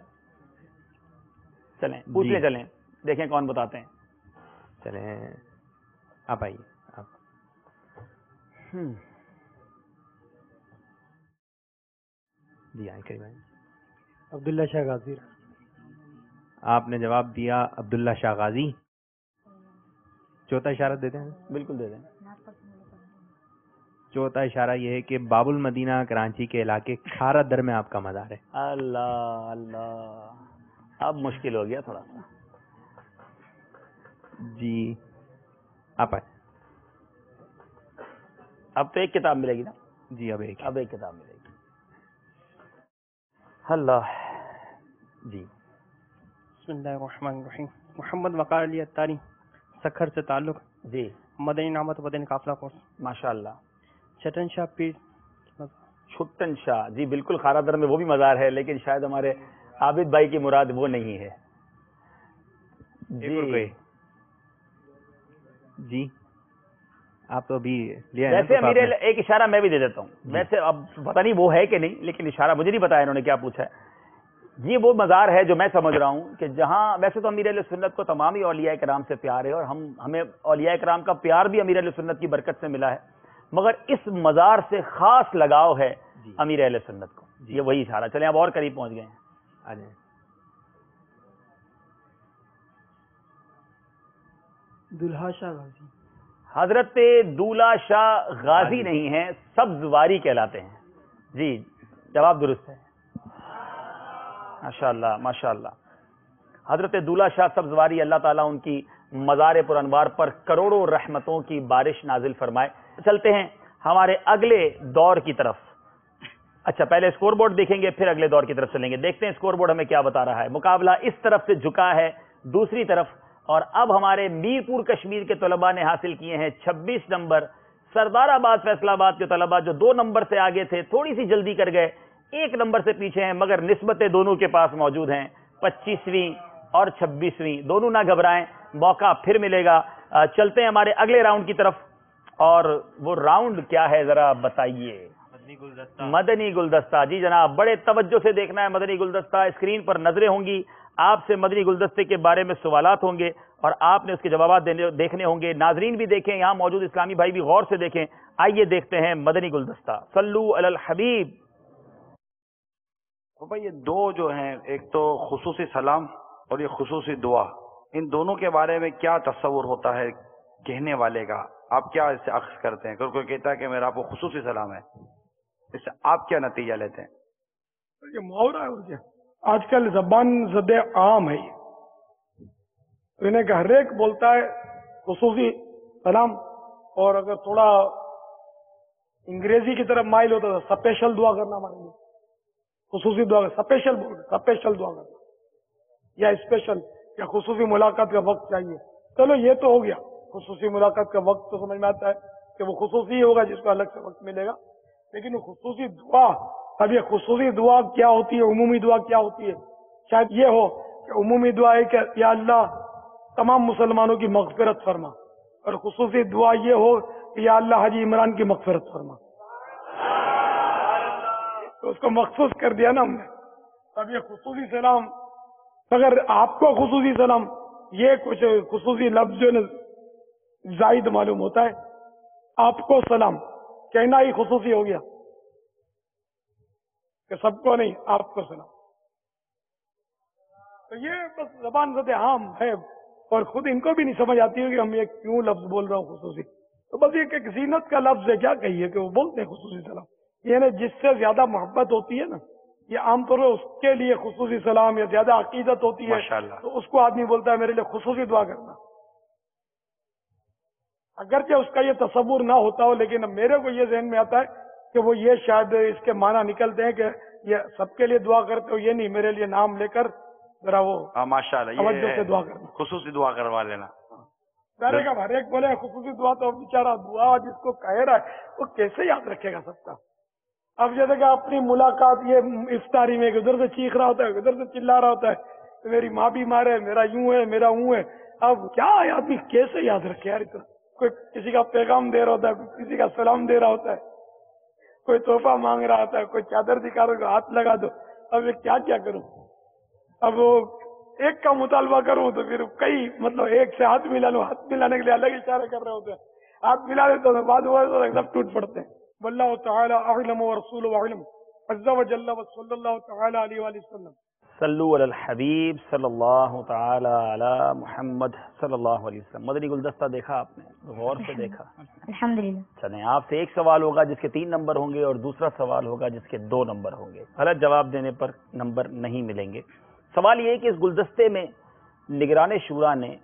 چلیں پوچھ لیں, چلیں دیکھیں کون بتاتے ہیں. چلیں آپ آئیے. جی آئیں کریم بھائی. عبداللہ شاہ غازی. آپ نے جواب دیا عبداللہ شاہ غازی. چوتھا اشارہ دیتے ہیں. بالکل دے دیں. چوتھا اشارہ یہ ہے کہ باب المدینہ کراچی کے علاقے کھارا در میں آپ کا مزار ہے. اللہ اللہ, اب مشکل ہو گیا تھوڑا سا. جی آپ آئیں. اب تو ایک کتاب ملے گی نا. جی اب ایک کتاب ملے گی. اللہ جی. بسم اللہ الرحمن الرحیم. محمد وقار علی اتاری, سکھر سے تعلق. جی. مدنی نامت مدنی قافلہ کورس. ماشاء اللہ. چھٹن شاہ پیر. چھٹن شاہ, جی بالکل خارا در میں وہ بھی مزار ہے, لیکن شاید ہمارے عابد بھائی کی مراد وہ نہیں ہے. جی آپ تو ابھی لیا. ویسے میرے ایک اشارہ میں بھی دے دیتا ہوں. ویسے اب پتہ نہیں وہ ہے کہ نہیں, لیکن اشارہ مجھے نہیں بتایا انہوں نے کیا پوچھا ہے. یہ وہ مزار ہے جو میں سمجھ رہا ہوں کہ جہاں ویسے تو امیر اہل سنت کو تمام ہی اولیاء کرام سے پیار ہے, اور ہمیں اولیاء کرام کا پیار بھی امیر اہل سنت کی برکت سے ملا ہے. مگر اس مزار سے خاص لگاؤ ہے امیر اہل سنت کو. یہ وہی اشارہ. چلیں اب اور قریب پہنچ گئے ہیں. آ جائیں. دلہا شاہ غازی. حضرت دولہ شاہ غازی نہیں ہیں، سبز واری کہلاتے ہیں. جی جواب درست ہے. ماشاءاللہ ماشاءاللہ. حضرت دولہ شاہ سبز واری، اللہ تعالیٰ ان کی مزار پر انوار پر کروڑوں رحمتوں کی بارش نازل فرمائے. چلتے ہیں ہمارے اگلے دور کی طرف. اچھا پہلے اسکور بورڈ دیکھیں گے پھر اگلے دور کی طرف چلیں گے. دیکھتے ہیں اسکور بورڈ ہمیں کیا بتا رہا ہے. مقابلہ اس طرف سے جھکا ہے دوسری طرف، اور اب ہمارے میرپور کشمیر کے طلباء نے حاصل کیے ہیں 26 نمبر. سردار آباد فیصل آباد کے طلباء جو 2 نمبر سے آگے تھے تھوڑی سی جلدی کر گئے، 1 نمبر سے پیچھے ہیں، مگر نسبتیں دونوں کے پاس موجود ہیں. 25ویں اور 26ویں دونوں نہ گھبرائیں، موقع پھر ملے گا. چلتے ہیں ہمارے اگلے راؤنڈ کی طرف. اور وہ راؤنڈ کیا ہے ذرا بتائیے. مدنی گلدستہ. جی جناب بڑے توجہ سے دیکھنا ہے مدنی گلدستہ. اسکرین پر نظریں ہوں گی، آپ سے مدنی گلدستے کے بارے میں سوالات ہوں گے اور آپ نے اس کے جوابات دیکھنے ہوں گے. ناظرین بھی دیکھیں، یہاں موجود اسلامی بھائی بھی غور سے دیکھیں. آئیے دیکھتے ہیں مدنی گلدستہ. صلو علی الحبیب. یہ 2 جو ہیں، ایک تو خصوصی سلام اور یہ خصوصی دعا، ان دونوں کے بارے میں کیا تصور ہوتا ہے کہنے والے کا؟ آپ کیا اس سے اخذ کرتے ہیں؟ کوئی کہتا ہے کہ میرا آپ کو خصوصی سلام ہے، اس سے آپ کیا نتیجہ لیتے ہیں؟ یہ محاورہ ہے اور کیا. آج کل زبان زد عام ہے یہ، انہیں کہ ہر ایک بولتا ہے خصوصی سلام، اور اگر تھوڑا انگریزی کی طرف مائل ہوتا ہے سپیشل دعا کرنا ہمارے لیے. خصوصی دعا سپیشل سپیشل دعا کرنا یا اسپیشل یا خصوصی ملاقات کا وقت چاہیے. چلو یہ تو ہو گیا، خصوصی ملاقات کا وقت تو سمجھ میں آتا ہے کہ وہ خصوصی ہی ہوگا جس کو الگ سے وقت ملے گا. لیکن وہ خصوصی دعا، اب یہ خصوصی دعا کیا ہوتی ہے، عمومی دعا کیا ہوتی ہے؟ شاید یہ ہو کہ عمومی دعا ہے کہ یا اللہ تمام مسلمانوں کی مغفرت فرما، اور خصوصی دعا یہ ہو کہ یا اللہ حاجی عمران کی مغفرت فرما. تو اس کو مخصوص کر دیا نا ہم نے. اب یہ خصوصی سلام، اگر آپ کو خصوصی سلام یہ کچھ خصوصی لفظ جو ہے زائد معلوم ہوتا ہے، آپ کو سلام کہنا ہی خصوصی ہو گیا کہ سب کو نہیں، آپ کو سلام. تو یہ بس زبان زد عام ہے اور خود ان کو بھی نہیں سمجھ آتی ہے کہ ہم یہ کیوں لفظ بول رہا ہوں خصوصی. تو بس یہ کہ زینت کا لفظ ہے، کیا کہیے کہ وہ بولتے ہیں خصوصی سلام. یعنی جس سے زیادہ محبت ہوتی ہے نا، یہ عام طور پر اس کے لیے خصوصی سلام، یا زیادہ عقیدت ہوتی ہے تو اس کو آدمی بولتا ہے میرے لیے خصوصی دعا کرنا. اگرچہ اس کا یہ تصور نہ ہوتا ہو، لیکن میرے کو یہ ذہن میں آتا ہے کہ وہ یہ شاید اس کے معنی نکلتے ہیں کہ یہ سب کے لیے دعا کرتے ہو، یہ نہیں میرے لیے نام لے کر ذرا وہ ماشاءاللہ توجہ سے دعا کرنا، خصوصی دعا کروا لینا. ظاہر ہے ہر ایک بولے خصوصی دعا، تو بیچارہ دعا جس کو کہہ رہا ہے وہ کیسے یاد رکھے گا سب کا. اب جیسے کہ اپنی ملاقات یہ افطاری میں ادھر سے چیخ رہا ہوتا ہے، ادھر سے چلا رہا ہوتا ہے، میری ماں بیمار ہے، میرا یوں ہے، میرا اوں ہے. اب کیا آدمی کیسے یاد رکھے یار اتنا؟ کوئی کسی کا پیغام دے رہا ہوتا ہے، کوئی کسی کا سلام دے رہا ہوتا ہے، کوئی تحفہ مانگ رہا ہوتا ہے، کوئی چادر دکھا رہا ہے، ہاتھ لگا دو. اب یہ کیا کروں؟ اب وہ ایک کا مطالبہ کروں تو پھر کئی، مطلب ایک سے ہاتھ ملا لوں، ہاتھ ملانے کے لیے الگ اشارے کر رہے ہوتے ہیں، ہاتھ ملا دیتے تو بعد ہوا تو سب ٹوٹ پڑتے ہیں. واللہ تعالی اعلم ورسولہ اعلم عز وجل وصلی اللہ تعالی علیہ وآلہ وسلم. صلو علی الحبیب صلی اللہ تعالی علی محمد صلی اللہ علیہ وسلم. مدنی گلدستہ دیکھا آپ نے، غور سے دیکھا؟ الحمدللہ. چلیں آپ سے ایک سوال ہوگا جس کے 3 نمبر ہوں گے اور دوسرا سوال ہوگا جس کے 2 نمبر ہوں گے. غلط جواب دینے پر نمبر نہیں ملیں گے. سوال یہ ہے کہ اس گلدستے میں نگران شورا نے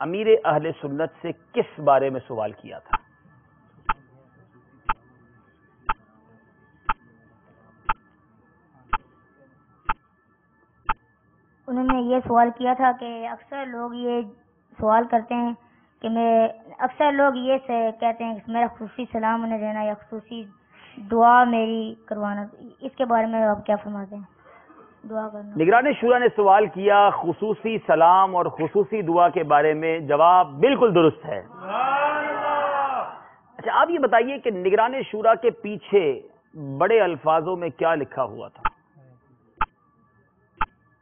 امیر اہل سنت سے کس بارے میں سوال کیا تھا؟ انہوں نے یہ سوال کیا تھا کہ اکثر لوگ یہ سوال کرتے ہیں کہ اکثر لوگ یہ کہتے ہیں کہ میرا خصوصی سلام انہیں دینا یا خصوصی دعا میری کروانا، اس کے بارے میں آپ کیا فرماتے ہیں؟ دعا کرنا. نگران شورا نے سوال کیا خصوصی سلام اور خصوصی دعا کے بارے میں. جواب بالکل درست ہے. اچھا آپ یہ بتائیے کہ نگران شورا کے پیچھے بڑے الفاظوں میں کیا لکھا ہوا تھا؟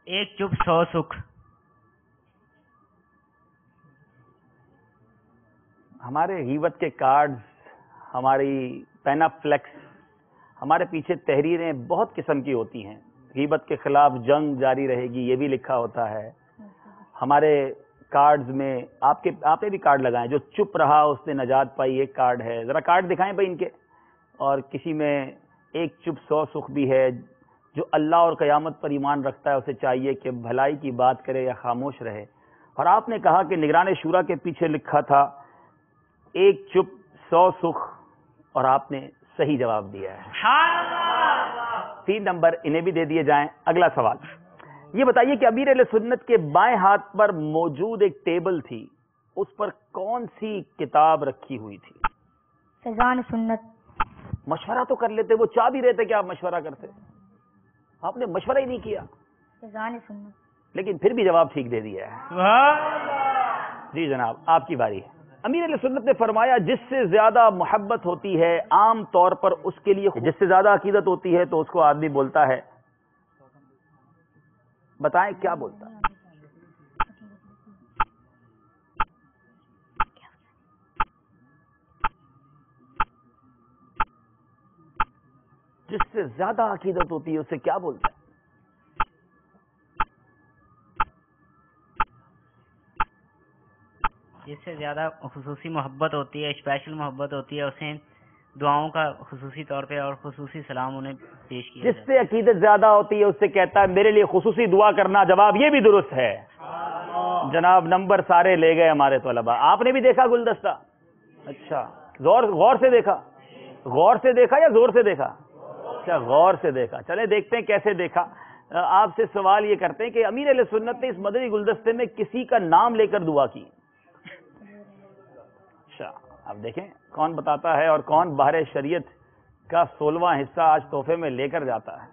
ایک چپ 100 سکھ. ہمارے غیبت کے کارڈز ہماری پینا فلیکس، ہمارے پیچھے تحریریں بہت قسم کی ہوتی ہیں. غیبت کے خلاف جنگ جاری رہے گی یہ بھی لکھا ہوتا ہے. ہمارے کارڈز میں آپ نے بھی کارڈ لگائیں. جو چپ رہا اس نے نجات پائی، ایک کارڈ ہے. ذرا کارڈ دکھائیں بھائی ان کے. اور کسی میں ایک چپ 100 سخ بھی ہے. جو اللہ اور قیامت پر ایمان رکھتا ہے اسے چاہیے کہ بھلائی کی بات کرے یا خاموش رہے. اور آپ نے کہا کہ نگران شورا کے پیچھے لکھا تھا ایک چپ 100 سخ، اور آپ نے صحیح جواب دیا ہے. 3 نمبر انہیں بھی دے دیے جائیں. اگلا سوال یہ بتائیے کہ امیر اہل سنت کے بائیں ہاتھ پر موجود ایک ٹیبل تھی، اس پر کون سی کتاب رکھی ہوئی تھی؟ فیضان سنت. مشورہ تو کر لیتے، وہ چاہ بھی رہے تھے کہ آپ مشورہ کرتے، آپ نے مشورہ ہی نہیں کیا. فیضان سنت. لیکن پھر بھی جواب ٹھیک دے دیا ہے. جی جناب آپ کی باری ہے. امیر اہل سنت نے فرمایا جس سے زیادہ محبت ہوتی ہے عام طور پر اس کے لیے، جس سے زیادہ عقیدت ہوتی ہے تو اس کو آدمی بولتا ہے، بتائیں کیا بولتا ہے؟ جس سے زیادہ عقیدت ہوتی ہے اسے کیا بولتا ہے؟ جس سے زیادہ خصوصی محبت ہوتی ہے، اسپیشل محبت ہوتی ہے، اسے دعاؤں کا خصوصی طور پہ اور خصوصی سلام انہیں پیش کیا. جس سے عقیدت زیادہ ہوتی ہے اس سے کہتا ہے میرے لیے خصوصی دعا کرنا. جواب یہ بھی درست ہے. جناب نمبر سارے لے گئے ہمارے طلباء. آپ نے بھی دیکھا گلدستہ؟ اچھا غور سے دیکھا؟ غور سے دیکھا یا زور سے دیکھا؟ اچھا غور سے دیکھا. چلے دیکھتے ہیں کیسے دیکھا. آپ سے سوال یہ کرتے ہیں کہ امیر اہل سنت نے اس مدنی گلدستے میں کسی کا نام لے کر دعا کی. اچھا اب دیکھیں کون بتاتا ہے اور کون باہر شریعت کا 16واں حصہ آج تحفے میں لے کر جاتا ہے.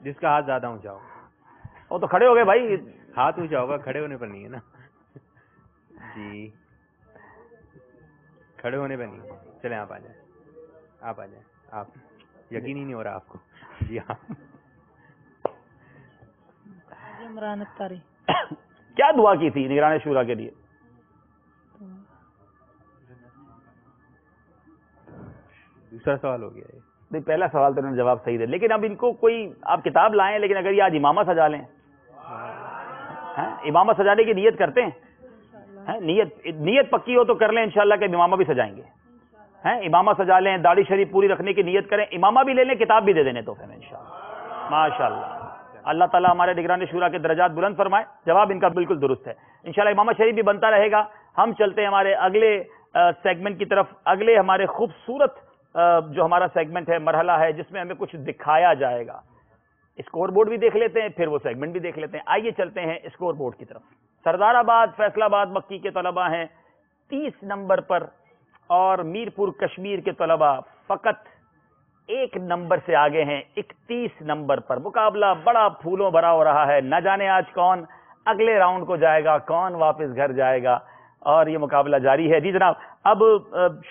جس کا ہاتھ زیادہ اونچا ہوگا. وہ تو کھڑے ہو گئے بھائی. ہاتھ اونچا ہوگا، کھڑے ہونے پر نہیں ہے نا. جی کھڑے ہونے پہ نہیں. چلیں آپ آ جائیں، آپ آ جائیں. آپ یقین ہی نہیں ہو رہا آپ کو. جی ہاں عمران اختاری. کیا دعا کی تھی نگران شورا کے لیے؟ دوسرا سوال ہو گیا نہیں پہلا سوال تو انہوں نے جواب صحیح دے. لیکن اب ان کو کوئی آپ کتاب لائیں، لیکن اگر یہ آج امامہ سجا لیں، امامہ سجانے کی نیت کرتے ہیں؟ نیت پکی ہو تو کر لیں انشاءاللہ کہ امامہ بھی سجائیں گے. امامہ سجا لیں، داڑھی شریف پوری رکھنے کی نیت کریں، امامہ بھی لے لیں، کتاب بھی دے دینے تحفے میں انشاءاللہ. ماشاءاللہ اللہ تعالیٰ ہمارے نگران شورا کے درجات بلند فرمائے. جواب ان کا بالکل درست ہے. انشاءاللہ امامہ شریف بھی بنتا رہے گا. ہم چلتے ہیں ہمارے اگلے سیگمنٹ کی طرف. اگلے ہمارے خوبصورت جو ہمارا سیگمنٹ ہے، مرحلہ ہے جس میں ہمیں کچھ دکھایا جائے گا. اسکور بورڈ بھی دیکھ لیتے ہیں پھر وہ سیگمنٹ بھی دیکھ لیتے ہیں. آئیے چلتے ہیں اسکور بورڈ کی طرف. سردار آباد فیصل آباد مکی کے طلباء ہیں 30 نمبر پر، اور میرپور کشمیر کے طلباء فقط 1 نمبر سے آگے ہیں 31 نمبر پر. مقابلہ بڑا پھولوں بھرا ہو رہا ہے. نہ جانے آج کون اگلے راؤنڈ کو جائے گا، کون واپس گھر جائے گا، اور یہ مقابلہ جاری ہے. جی جناب اب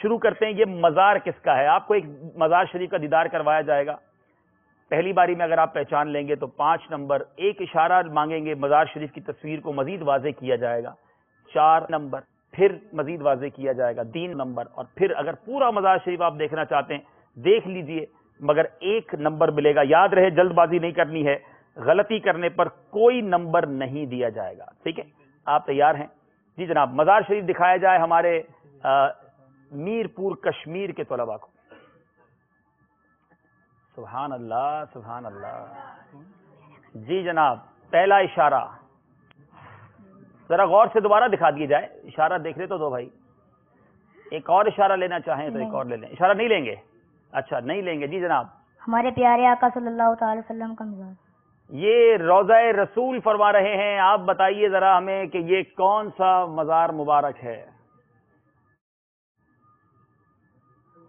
شروع کرتے ہیں. یہ مزار کس کا ہے؟ آپ کو ایک مزار شریف کا دیدار کروایا جائے گا. پہلی باری میں اگر آپ پہچان لیں گے تو 5 نمبر. ایک اشارہ مانگیں گے، مزار شریف کی تصویر کو مزید واضح کیا جائے گا. 4 نمبر پھر مزید واضح کیا جائے گا. 3 نمبر، اور پھر اگر پورا مزار شریف آپ دیکھنا چاہتے ہیں دیکھ لیجئے، مگر 1 نمبر ملے گا. یاد رہے جلد بازی نہیں کرنی ہے. غلطی کرنے پر کوئی نمبر نہیں دیا جائے گا. ٹھیک ہے آپ تیار ہیں؟ جی جناب مزار شریف دکھایا جائے ہمارے میرپور کشمیر کے طلباء کو. سبحان اللہ سبحان اللہ. جی جناب پہلا اشارہ ذرا غور سے دوبارہ دکھا دیے جائے. اشارہ دیکھ لے تو دو بھائی. ایک اور اشارہ لینا چاہیں تو ایک اور لے لیں. اشارہ نہیں لیں گے؟ اچھا نہیں لیں گے. جی جناب ہمارے پیارے آقا صلی اللہ تعالی وسلم کا مزار. یہ روضہ رسول فرما رہے ہیں. آپ بتائیے ذرا ہمیں کہ یہ کون سا مزار مبارک ہے؟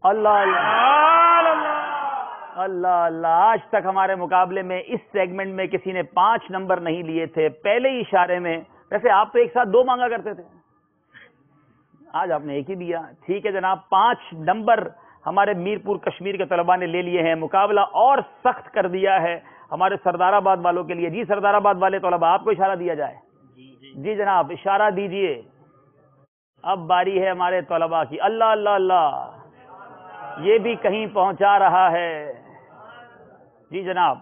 اللہ اللہ اللہ. آج تک ہمارے مقابلے میں اس سیگمنٹ میں کسی نے 5 نمبر نہیں لیے تھے پہلے ہی اشارے میں. ویسے آپ تو ایک ساتھ 2 مانگا کرتے تھے، آج آپ نے ایک ہی دیا. ٹھیک ہے جناب 5 نمبر ہمارے میرپور کشمیر کے طلباء نے لے لیے ہیں. مقابلہ اور سخت کر دیا ہے ہمارے سردار آباد والوں کے لیے. جی سردار آباد والے طلباء آپ کو اشارہ دیا جائے. جی جناب اشارہ دیجئے. اب باری ہے ہمارے طلباء کی. اللہ اللہ اللہ. یہ بھی کہیں پہنچا رہا ہے. جی جناب.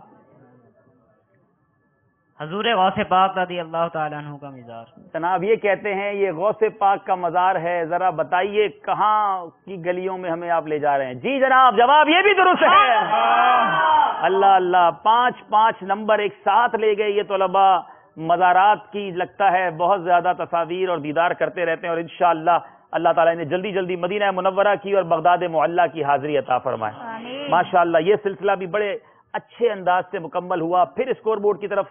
حضور غوث پاک رضی اللہ تعالیٰ عنہ کا مزار. جناب یہ کہتے ہیں یہ غوث پاک کا مزار ہے, ذرا بتائیے کہاں کی گلیوں میں ہمیں آپ لے جا رہے ہیں. جی جناب, جواب یہ بھی درست ہے. اللہ اللہ, 5 نمبر ایک ساتھ لے گئے یہ طلباء. مزارات کی لگتا ہے بہت زیادہ تصاویر اور دیدار کرتے رہتے ہیں, اور انشاءاللہ اللہ تعالیٰ نے جلدی جلدی مدینہ منورہ کی اور بغداد معلیٰ کی حاضری عطا فرمائے. ماشاءاللہ یہ سلسلہ بھی بڑے اچھے انداز سے مکمل ہوا. پھر اسکور بورڈ کی طرف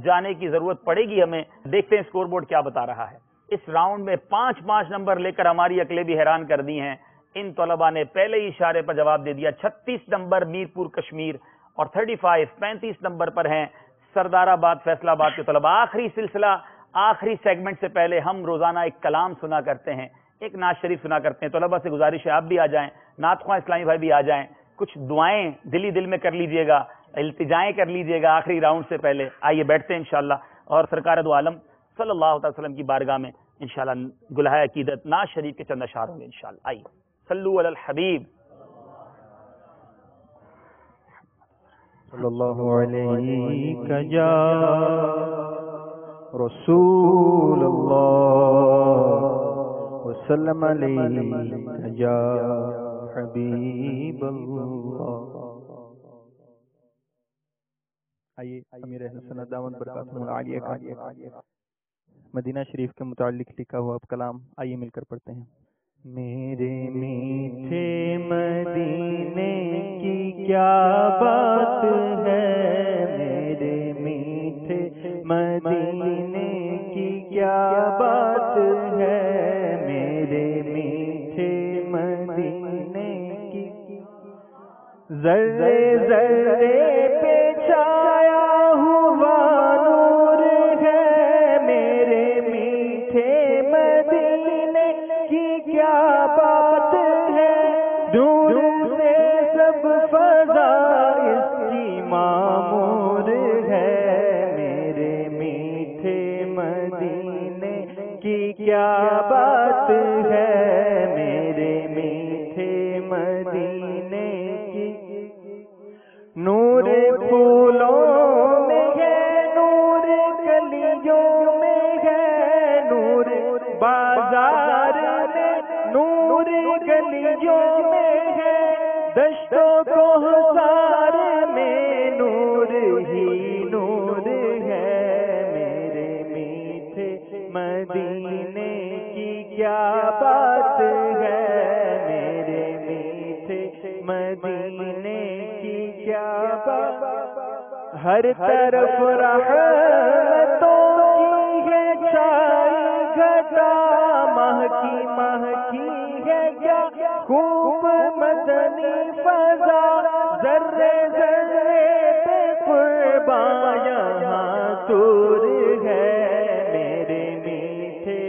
جانے کی ضرورت پڑے گی ہمیں. دیکھتے ہیں اسکور بورڈ کیا بتا رہا ہے. اس راؤنڈ میں 5 نمبر لے کر ہماری عقلیں بھی حیران کر دی ہیں. ان طلباء نے پہلے ہی اشارے پر جواب دے دیا. 36 نمبر میرپور کشمیر اور 35 نمبر پر ہیں سردار آباد فیصل آباد کے طلباء. آخری سلسلہ, آخری سیگمنٹ سے پہلے ہم روزانہ ایک کلام سنا کرتے ہیں, ایک نعت شریف سنا کرتے ہیں. طلباء سے گزارش ہے آپ بھی آ جائیں, نعت خواں اسلامی بھائی بھی آ جائیں, کچھ دعائیں دل میں کر لیجئے گا, التجائیں کر لیجئے گا آخری راؤنڈ سے پہلے. آئیے بیٹھتے ہیں انشاءاللہ, اور سرکار دو عالم صلی اللہ علیہ وسلم کی بارگاہ میں انشاءاللہ گلہائے عقیدت نعت شریف کے چند اشعار ہوں گے انشاءاللہ. آئیے صلو علی الحبیب صلی اللہ علیہ یا رسول اللہ وسلم علیہ یا حبیب اللہ. آئیے امیر اہل سنت دامت برکاتہم العالیہ کا مدینہ شریف کے متعلق لکھا ہوا اب کلام آئیے مل کر پڑھتے ہیں. میرے میٹھے مدینے کی کیا بات ہے, میرے میٹھے مدینے کی کیا بات ہے, میرے میٹھے مدینے کی ذرے ذرے پہ چھایا ہوا نور ہے, میرے میٹھے مدینے کی کیا بات ہے, دور سے سب فضا اس کی معمور ہے, میرے میٹھے مدینے کی کیا بات ہے, میرے میٹھے مدینے کی نور پھولوں میں ہے, نور کلیوں میں ہے, نور بازار میں, نور گلیوں میں ہے, دشتوں کو ہزار میں نور ہی نور ہے, میرے میٹھے مدینے کی کیا بات ہے, میرے میٹھے مدینے کی کیا بات. ہر طرف رحمتوں کی ہے چھائی گھٹا, مہکی مہکی ہے کیا خوب مدنی فضا, ذرے ذرے پہ قربان یہاں طور ہے, میرے میٹھے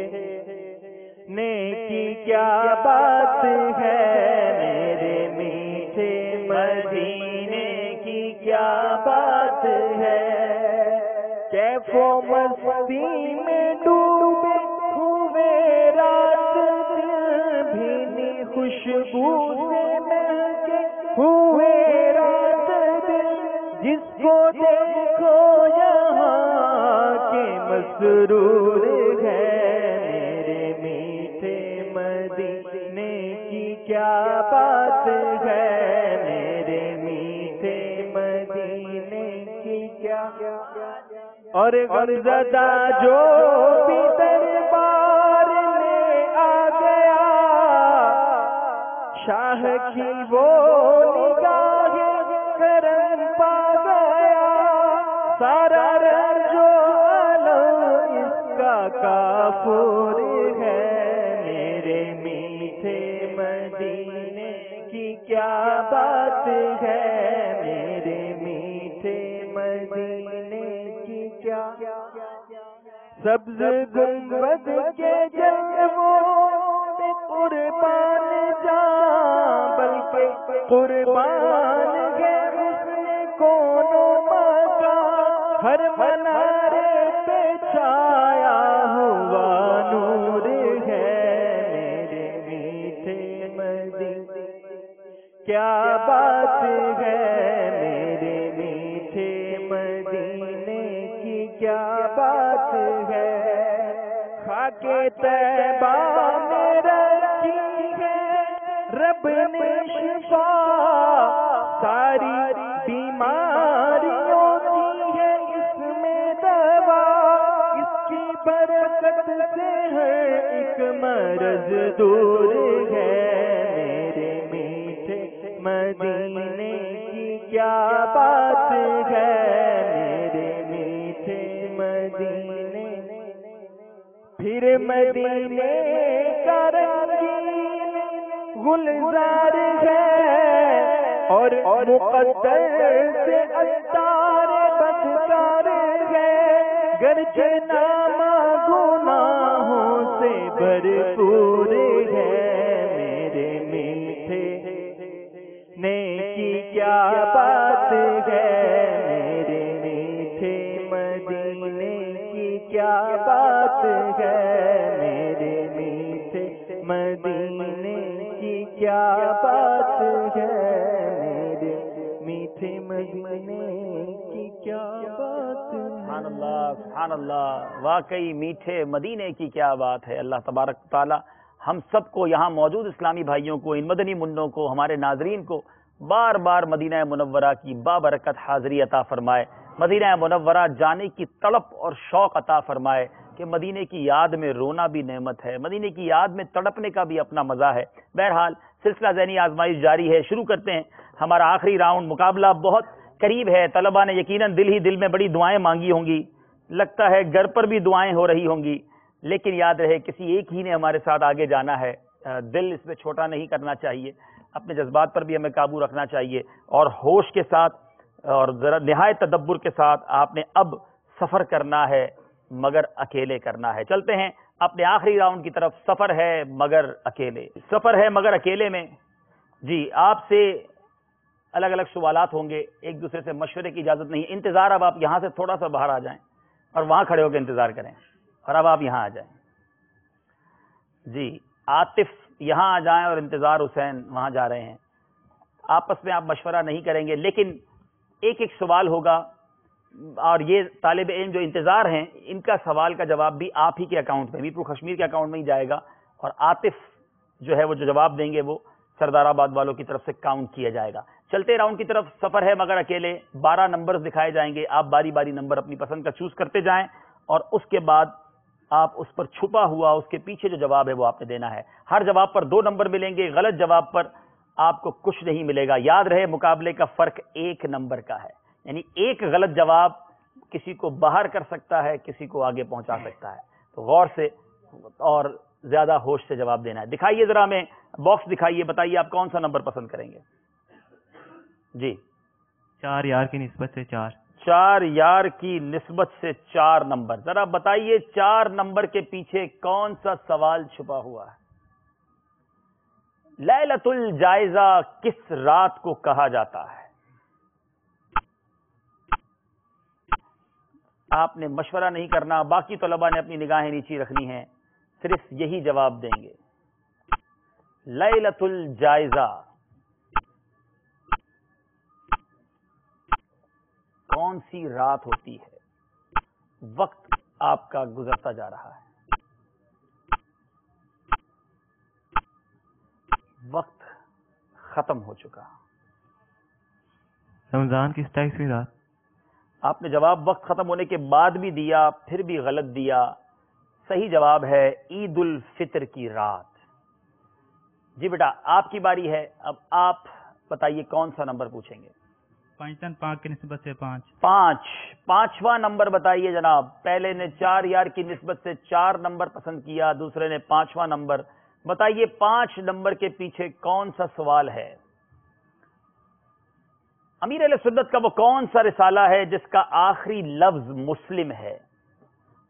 نیکی کیا بات ہے, میرے میٹھے مدینے کی کیا بات ہے. کیف و مستی میں ڈوبے ہوئے رات دل, بھینی خوشبو سے مہکے ہوئے رات دل, جس کو دیکھو یہاں کے مسرور ہے, میرے میٹھے مدینے کی کیا بات ہے, میرے میٹھے مدینے کی کیا. اور غمزدہ جو بھی دربار میں آ گیا, شاہ کی وہ نگاہ کرم پا گیا, سارا رنج و الم اس کا کافور ہے, میرے میٹھے مدینے کی کیا بات ہے, میرے میٹھے مدینے کی کیا. سبز گنبد کے جلووں پہ قربان جاں, بلکہ قربان ہے حسن کون و مکان, ہر منارے پہ چھایا ہوا نور ہے, میرے میٹھے مدینے بات ہے میرے میٹھے مدینے کی کیا بات ہے خاک طیبہ میں رکھی ہے رب نے شفا ساری بیماریوں کی ہے اس میں دوا اس کی برکت سے ہر ایک مرض دور ہے میرے میٹھے مدینے کی کیا بات ہے میرے میٹھے مدینے پھر مدینے کا رنگین گلزار ہے اور مقدر سے عطار بدکار ہے گرچہ نامہ گناہوں سے بھرپور ہے میرے میٹھے نیکی کیا بات ہے میرے میٹھے مدینے کی کیا بات ہے میرے میٹھے مدینے کی کیا بات ہے میرے میٹھے مدینے کی کیا بات ہے سبحان اللہ سبحان اللہ واقعی میٹھے مدینے کی کیا بات ہے اللہ تبارک تعالی ہم سب کو یہاں موجود اسلامی بھائیوں کو ان مدنی منوں کو ہمارے ناظرین کو بار بار مدینہ منورہ کی بابرکت حاضری عطا فرمائے مدینہ منورہ جانے کی تڑپ اور شوق عطا فرمائے کہ مدینے کی یاد میں رونا بھی نعمت ہے مدینے کی یاد میں تڑپنے کا بھی اپنا مزہ ہے بہرحال سلسلہ ذہنی آزمائش جاری ہے شروع کرتے ہیں ہمارا آخری راؤنڈ مقابلہ بہت قریب ہے طلباء نے یقیناً دل ہی دل میں بڑی دعائیں مانگی ہوں گی لگتا ہے گھر پر بھی دعائیں ہو رہی ہوں گی لیکن یاد رہے کسی ایک ہی نے ہمارے ساتھ آگے جانا ہے دل اس میں چھوٹا نہیں کرنا چاہیے اپنے جذبات پر بھی ہمیں قابو رکھنا چاہیے اور ہوش کے ساتھ اور ذرا نہایت تدبر کے ساتھ آپ نے اب سفر کرنا ہے مگر اکیلے کرنا ہے چلتے ہیں اپنے آخری راؤنڈ کی طرف سفر ہے مگر اکیلے سفر ہے مگر اکیلے میں جی آپ سے الگ الگ سوالات ہوں گے ایک دوسرے سے مشورے کی اجازت نہیں انتظار اب آپ یہاں سے تھوڑا سا باہر آ جائیں اور وہاں کھڑے ہو کے انتظار کریں اور اب آپ یہاں آ جائیں جی عاطف یہاں آ جائیں اور انتظار حسین وہاں جا رہے ہیں آپس میں آپ مشورہ نہیں کریں گے لیکن ایک ایک سوال ہوگا اور یہ طالب علم جو انتظار ہیں ان کا سوال کا جواب بھی آپ ہی کے اکاؤنٹ میں میرپور کشمیر کے اکاؤنٹ میں ہی جائے گا اور عاطف جو ہے وہ جو جواب دیں گے وہ سردار آباد والوں کی طرف سے کاؤنٹ کیا جائے گا چلتے راؤنڈ کی طرف سفر ہے مگر اکیلے 12 نمبرز دکھائے جائیں گے آپ باری باری نمبر اپنی پسند کا چوز کرتے جائیں اور اس کے بعد آپ اس پر چھپا ہوا اس کے پیچھے جو جواب ہے وہ آپ نے دینا ہے ہر جواب پر 2 نمبر ملیں گے غلط جواب پر آپ کو کچھ نہیں ملے گا یاد رہے مقابلے کا فرق 1 نمبر کا ہے یعنی ایک غلط جواب کسی کو باہر کر سکتا ہے کسی کو آگے پہنچا سکتا ہے تو غور سے اور زیادہ ہوش سے جواب دینا ہے دکھائیے ذرا ہمیں باکس دکھائیے بتائیے آپ کون سا نمبر پسند کریں گے جی 4 یار کی نسبت سے 4 4 یار کی نسبت سے 4 نمبر ذرا بتائیے 4 نمبر کے پیچھے کون سا سوال چھپا ہوا ہے لیلۃ الجائزہ کس رات کو کہا جاتا ہے آپ نے مشورہ نہیں کرنا باقی طلباء نے اپنی نگاہیں نیچی رکھنی ہیں صرف یہی جواب دیں گے لیلۃ الجائزہ کون سی رات ہوتی ہے وقت آپ کا گزرتا جا رہا ہے وقت ختم ہو چکا رمضان کی 27ویں رات آپ نے جواب وقت ختم ہونے کے بعد بھی دیا پھر بھی غلط دیا صحیح جواب ہے عید الفطر کی رات جی بیٹا آپ کی باری ہے اب آپ بتائیے کون سا نمبر پوچھیں گے 5 کی نسبت سے 5واں نمبر بتائیے جناب پہلے نے 4 یار کی نسبت سے 4 نمبر پسند کیا دوسرے نے 5واں نمبر بتائیے 5 نمبر کے پیچھے کون سا سوال ہے امیر اہل سنت کا وہ کون سا رسالہ ہے جس کا آخری لفظ مسلم ہے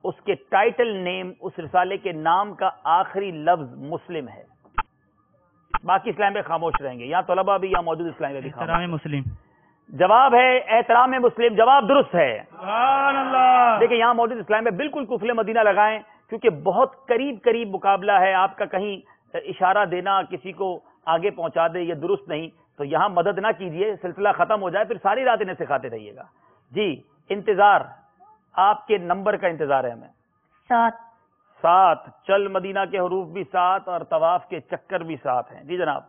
اس کے ٹائٹل نیم اس رسالے کے نام کا آخری لفظ مسلم ہے باقی اسلام میں خاموش رہیں گے یہاں طلباء بھی یہاں موجود اسلام میں بھی احترام مسلم جواب ہے احترام مسلم جواب درست ہے سبحان اللہ دیکھیں یہاں موجود اسلام میں بالکل کفل مدینہ لگائیں کیونکہ بہت قریب مقابلہ ہے آپ کا کہیں اشارہ دینا کسی کو آگے پہنچا دے یہ درست نہیں تو یہاں مدد نہ کیجئے، سلسلہ ختم ہو جائے پھر ساری رات انہیں سکھاتے رہیے گا. جی انتظار، آپ کے نمبر کا انتظار ہے ہمیں. 7. چل مدینہ کے حروف بھی 7 اور طواف کے چکر بھی 7 ہیں. جی جناب.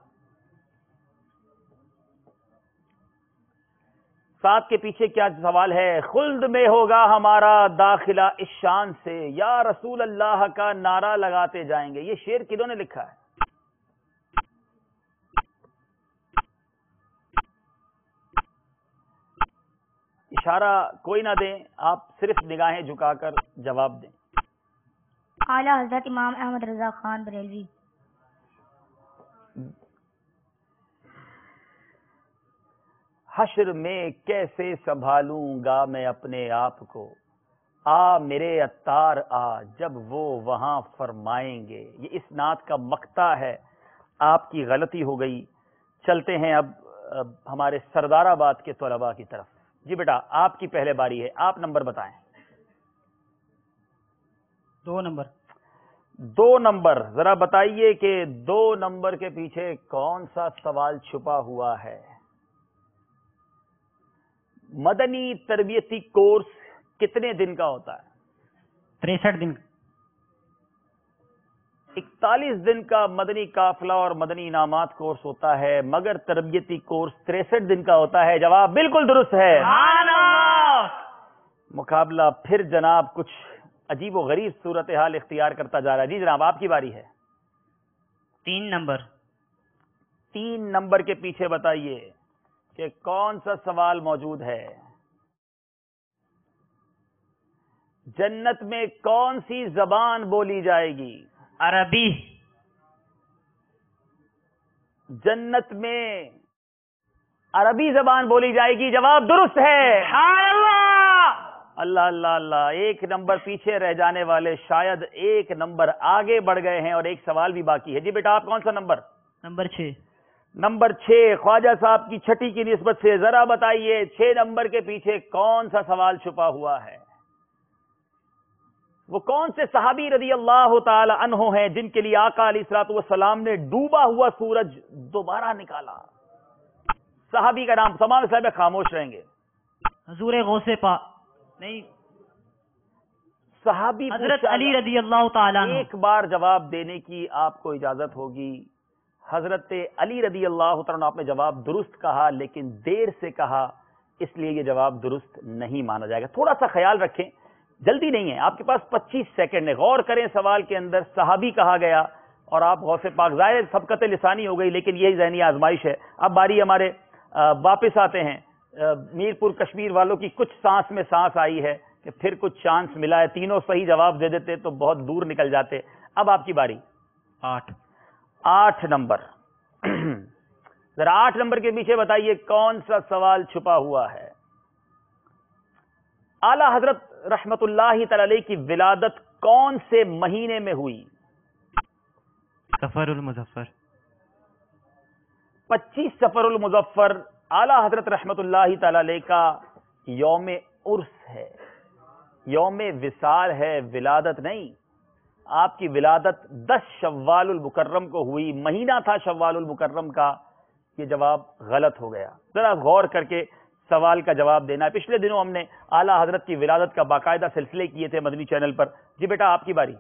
7 کے پیچھے کیا سوال ہے؟ خلد میں ہوگا ہمارا داخلہ اس شان سے، یا رسول اللہ کا نعرہ لگاتے جائیں گے. یہ شعر کنہوں نے لکھا ہے؟ اشارہ کوئی نہ دیں، آپ صرف نگاہیں جھکا کر جواب دیں. اعلیٰ حضرت امام احمد رضا خان بریلوی. حشر میں کیسے سنبھالوں گا میں اپنے آپ کو، آ میرے عطار آ جب وہ وہاں فرمائیں گے. یہ اس نعت کا مقطع ہے، آپ کی غلطی ہو گئی. چلتے ہیں اب ہمارے سردار آباد کے طلباء کی طرف. جی بیٹا آپ کی پہلے باری ہے، آپ نمبر بتائیں. 2 نمبر. 2 نمبر. ذرا بتائیے کہ 2 نمبر کے پیچھے کون سا سوال چھپا ہوا ہے؟ مدنی تربیتی کورس کتنے دن کا ہوتا ہے؟ 63 دن. 41 دن کا مدنی قافلہ اور مدنی انعامات کورس ہوتا ہے، مگر تربیتی کورس 63 دن کا ہوتا ہے. جواب بالکل درست ہے. مقابلہ پھر جناب کچھ عجیب و غریب صورتحال اختیار کرتا جا رہا ہے. جی جناب آپ کی باری ہے. 3 نمبر. 3 نمبر کے پیچھے بتائیے کہ کون سا سوال موجود ہے؟ جنت میں کون سی زبان بولی جائے گی؟ عربی. جنت میں عربی زبان بولی جائے گی. جواب درست ہے. اللہ اللہ اللہ. 1 نمبر پیچھے رہ جانے والے شاید 1 نمبر آگے بڑھ گئے ہیں اور 1 سوال بھی باقی ہے. جی بیٹا آپ کون سا نمبر؟ نمبر 6. نمبر 6. خواجہ صاحب کی چھٹی کی نسبت سے ذرا بتائیے 6 نمبر کے پیچھے کون سا سوال چھپا ہوا ہے؟ وہ کون سے صحابی رضی اللہ تعالی عنہ ہیں جن کے لیے آقا علیہ الصلوۃ والسلام نے ڈوبا ہوا سورج دوبارہ نکالا؟ صحابی کا نام تمام صاحب خاموش رہیں گے. حضور غوث پاک نہیں، صحابی حضرت علی رضی اللہ تعالی عنہ. ایک بار جواب دینے کی آپ کو اجازت ہوگی. حضرت علی رضی اللہ تعالیٰ عنہ. آپ نے جواب درست کہا لیکن دیر سے کہا، اس لیے یہ جواب درست نہیں مانا جائے گا. تھوڑا سا خیال رکھیں، جلدی نہیں ہے، آپ کے پاس 25 سیکنڈ ہے. غور کریں سوال کے اندر صحابی کہا گیا اور آپ غوث پاک. ظاہر سبقت لسانی ہو گئی لیکن یہی ذہنی آزمائش ہے. اب باری ہمارے واپس آتے ہیں. میرپور کشمیر والوں کی کچھ سانس میں سانس آئی ہے کہ پھر کچھ چانس ملا ہے. تینوں صحیح جواب دے دیتے تو بہت دور نکل جاتے. اب آپ کی باری. 8 نمبر. ذرا 8 نمبر کے پیچھے بتائیے کون سا سوال چھپا ہوا ہے؟ اعلی حضرت رحمت اللہ تعالی علیہ کی ولادت کون سے مہینے میں ہوئی؟ سفر المظفر. 25 سفر المظفر اعلی حضرت رحمت اللہ تعالی علیہ کا یوم عرس ہے، یوم وصال ہے، ولادت نہیں. آپ کی ولادت 10 شوال المکرم کو ہوئی، مہینہ تھا شوال المکرم کا. یہ جواب غلط ہو گیا. ذرا غور کر کے سوال کا جواب دینا ہے. پچھلے دنوں ہم نے اعلی حضرت کی ولادت کا باقاعدہ سلسلے کیے تھے مدنی چینل پر. جی بیٹا آپ کی باری.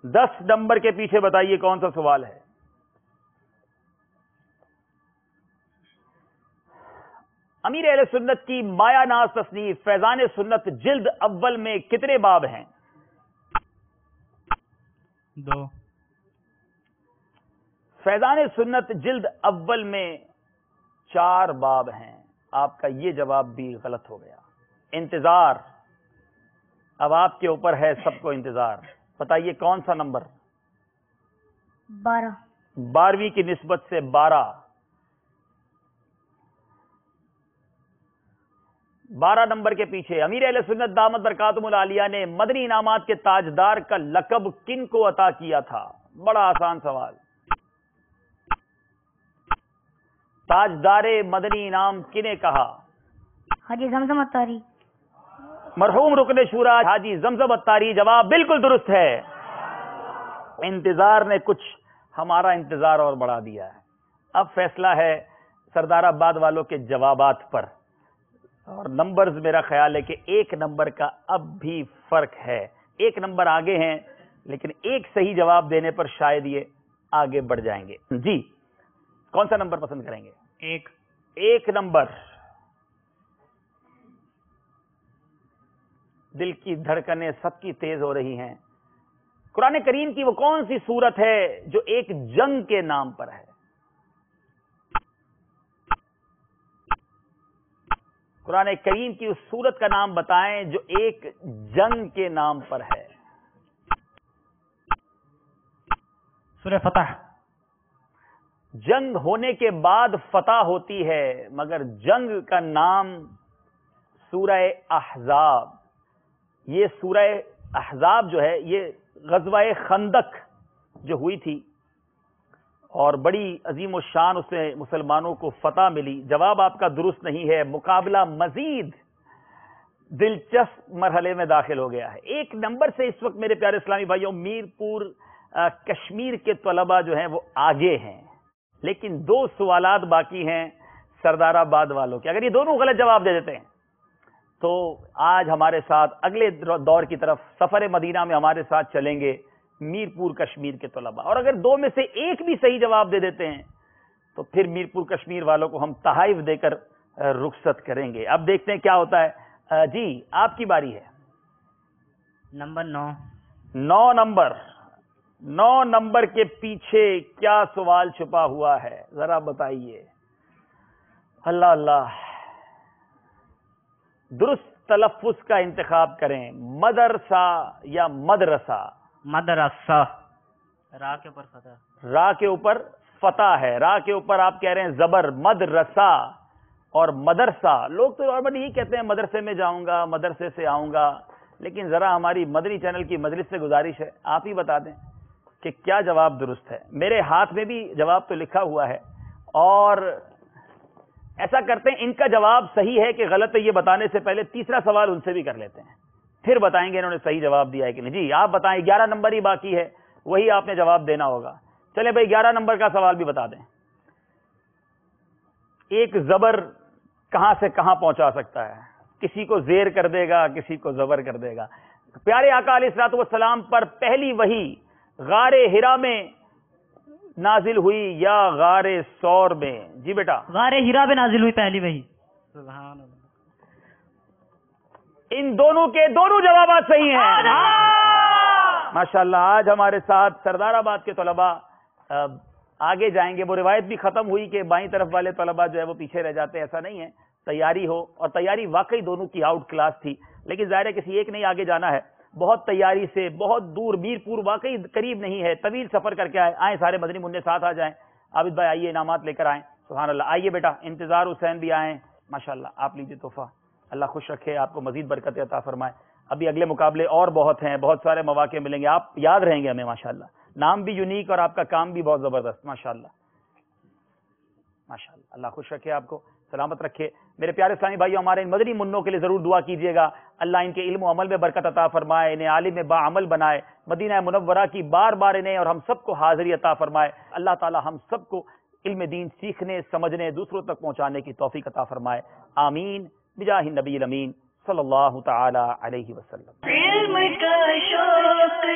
10 نمبر کے پیچھے بتائیے کون سا سوال ہے؟ امیر اہل سنت کی مایا ناز تصنیف فیضان سنت جلد اول میں کتنے باب ہیں؟ 2. فیضان سنت جلد اول میں 4 باب ہیں. آپ کا یہ جواب بھی غلط ہو گیا. انتظار، اب آپ کے اوپر ہے سب کو انتظار. بتائیے کون سا نمبر؟ 12. 12ویں کی نسبت سے 12. 12 نمبر کے پیچھے امیر اہل سنت دامت برکاتہم العالیہ نے مدنی انعامات کے تاجدار کا لقب کن کو عطا کیا تھا؟ بڑا آسان سوال. تاجدار مدنی انعام کنہیں کہا؟ حاجی زمزم اتاری. مرحوم رکن شورا حاجی زمزم اتاری. جواب بالکل درست ہے. انتظار نے کچھ ہمارا انتظار اور بڑھا دیا ہے. اب فیصلہ ہے سردار آباد والوں کے جوابات پر، اور نمبرز میرا خیال ہے کہ ایک نمبر کا اب بھی فرق ہے، ایک نمبر آگے ہیں، لیکن ایک صحیح جواب دینے پر شاید یہ آگے بڑھ جائیں گے۔ جی کون سا نمبر پسند کریں گے؟ ایک نمبر۔ دل کی دھڑکنیں سب کی تیز ہو رہی ہیں۔ قرآن کریم کی وہ کون سی سورت ہے جو ایک جنگ کے نام پر ہے؟ قرآن کریم کی اس سورت کا نام بتائیں جو ایک جنگ کے نام پر ہے۔ سورہ فتح۔ جنگ ہونے کے بعد فتح ہوتی ہے، مگر جنگ کا نام سورہ احزاب۔ یہ سورہ احزاب جو ہے یہ غزوہ خندق جو ہوئی تھی اور بڑی عظیم الشان اس میں مسلمانوں کو فتح ملی۔ جواب آپ کا درست نہیں ہے، مقابلہ مزید دلچسپ مرحلے میں داخل ہو گیا ہے۔ ایک نمبر سے اس وقت میرے پیارے اسلامی بھائیوں میر پور کشمیر کے طلباء جو ہیں وہ آگے ہیں، لیکن دو سوالات باقی ہیں سردار آباد والوں کے۔ اگر یہ دونوں غلط جواب دے دیتے ہیں تو آج ہمارے ساتھ اگلے دور کی طرف سفر مدینہ میں ہمارے ساتھ چلیں گے میر پور کشمیر کے طلباء، اور اگر دو میں سے ایک بھی صحیح جواب دے دیتے ہیں تو پھر میر پور کشمیر والوں کو ہم تحائف دے کر رخصت کریں گے۔ اب دیکھتے ہیں کیا ہوتا ہے۔ جی آپ کی باری ہے۔ نمبر 9۔ 9 نمبر۔ 9 نمبر کے پیچھے کیا سوال چھپا ہوا ہے ذرا بتائیے۔ اللہ اللہ، درست تلفظ کا انتخاب کریں، مدرسہ یا مدرسہ؟ مدرسہ۔ را کے اوپر فتح۔ را کے اوپر فتح ہے، را کے اوپر آپ کہہ رہے ہیں زبر، مدرسہ اور مدرسہ۔ لوگ تو نارملی یہی کہتے ہیں مدرسے میں جاؤں گا، مدرسے سے آؤں گا، لیکن ذرا ہماری مدنی چینل کی مجلس سے گزارش ہے آپ ہی بتا دیں کہ کیا جواب درست ہے۔ میرے ہاتھ میں بھی جواب تو لکھا ہوا ہے، اور ایسا کرتے ہیں ان کا جواب صحیح ہے کہ غلط ہے یہ بتانے سے پہلے تیسرا سوال ان سے بھی کر لیتے ہیں، پھر بتائیں گے انہوں نے صحیح جواب دیا ہے کہ نہیں۔ جی آپ بتائیں، 11 نمبر ہی باقی ہے، وہی آپ نے جواب دینا ہوگا۔ چلیں بھائی 11 نمبر کا سوال بھی بتا دیں۔ ایک زبر کہاں سے کہاں پہنچا سکتا ہے؟ کسی کو زیر کر دے گا، کسی کو زبر کر دے گا۔ پیارے آقا علیہ الصلوۃ والسلام پر پہلی وحی غار ہرا میں نازل ہوئی یا غار ثور میں؟ جی بیٹا غار ہرا میں نازل ہوئی پہلی وحی۔ سبحان اللہ۔ ان دونوں کے دونوں جوابات صحیح ہیں ماشاءاللہ۔ آج ہمارے ساتھ سردار آباد کے طلباء آگے جائیں گے۔ وہ روایت بھی ختم ہوئی کہ بائیں طرف والے طلباء جو ہے وہ پیچھے رہ جاتے ہیں، ایسا نہیں ہے، تیاری ہو، اور تیاری واقعی دونوں کی آؤٹ کلاس تھی، لیکن ظاہر ہے کسی ایک نہیں آگے جانا ہے، بہت تیاری سے، بہت دور، میر پور واقعی قریب نہیں ہے، طویل سفر کر کے آئیں سارے مدنی منع ساتھ آ جائیں۔ عابد بھائی آئیے، انعامات لے کر آئیں۔ سبحان اللہ، آئیے بیٹا، انتظار حسین بھی آئیں، ماشاءاللہ آپ لیجیے تحفہ، اللہ خوش رکھے، آپ کو مزید برکت عطا فرمائے۔ ابھی اگلے مقابلے اور بہت ہیں، بہت سارے مواقع ملیں گے، آپ یاد رہیں گے ہمیں ماشاءاللہ، نام بھی یونیک اور آپ کا کام بھی بہت زبردست ماشاءاللہ ماشاءاللہ۔ اللہ خوش رکھے، آپ کو سلامت رکھے۔ میرے پیارے اسلامی بھائیو، ہمارے ان مدنی منوں کے لیے ضرور دعا کیجیے گا، اللہ ان کے علم و عمل میں برکت عطا فرمائے، انہیں عالم با عمل بنائے، مدینہ منورہ کی بار بار انہیں اور ہم سب کو حاضری عطا فرمائے۔ اللہ تعالی ہم سب کو علم دین سیکھنے، سمجھنے، دوسروں تک پہنچانے کی توفیق عطا فرمائے، آمین بجاہ النبی الامین صلی اللہ تعالی علیہ وسلم۔ علم کا شوق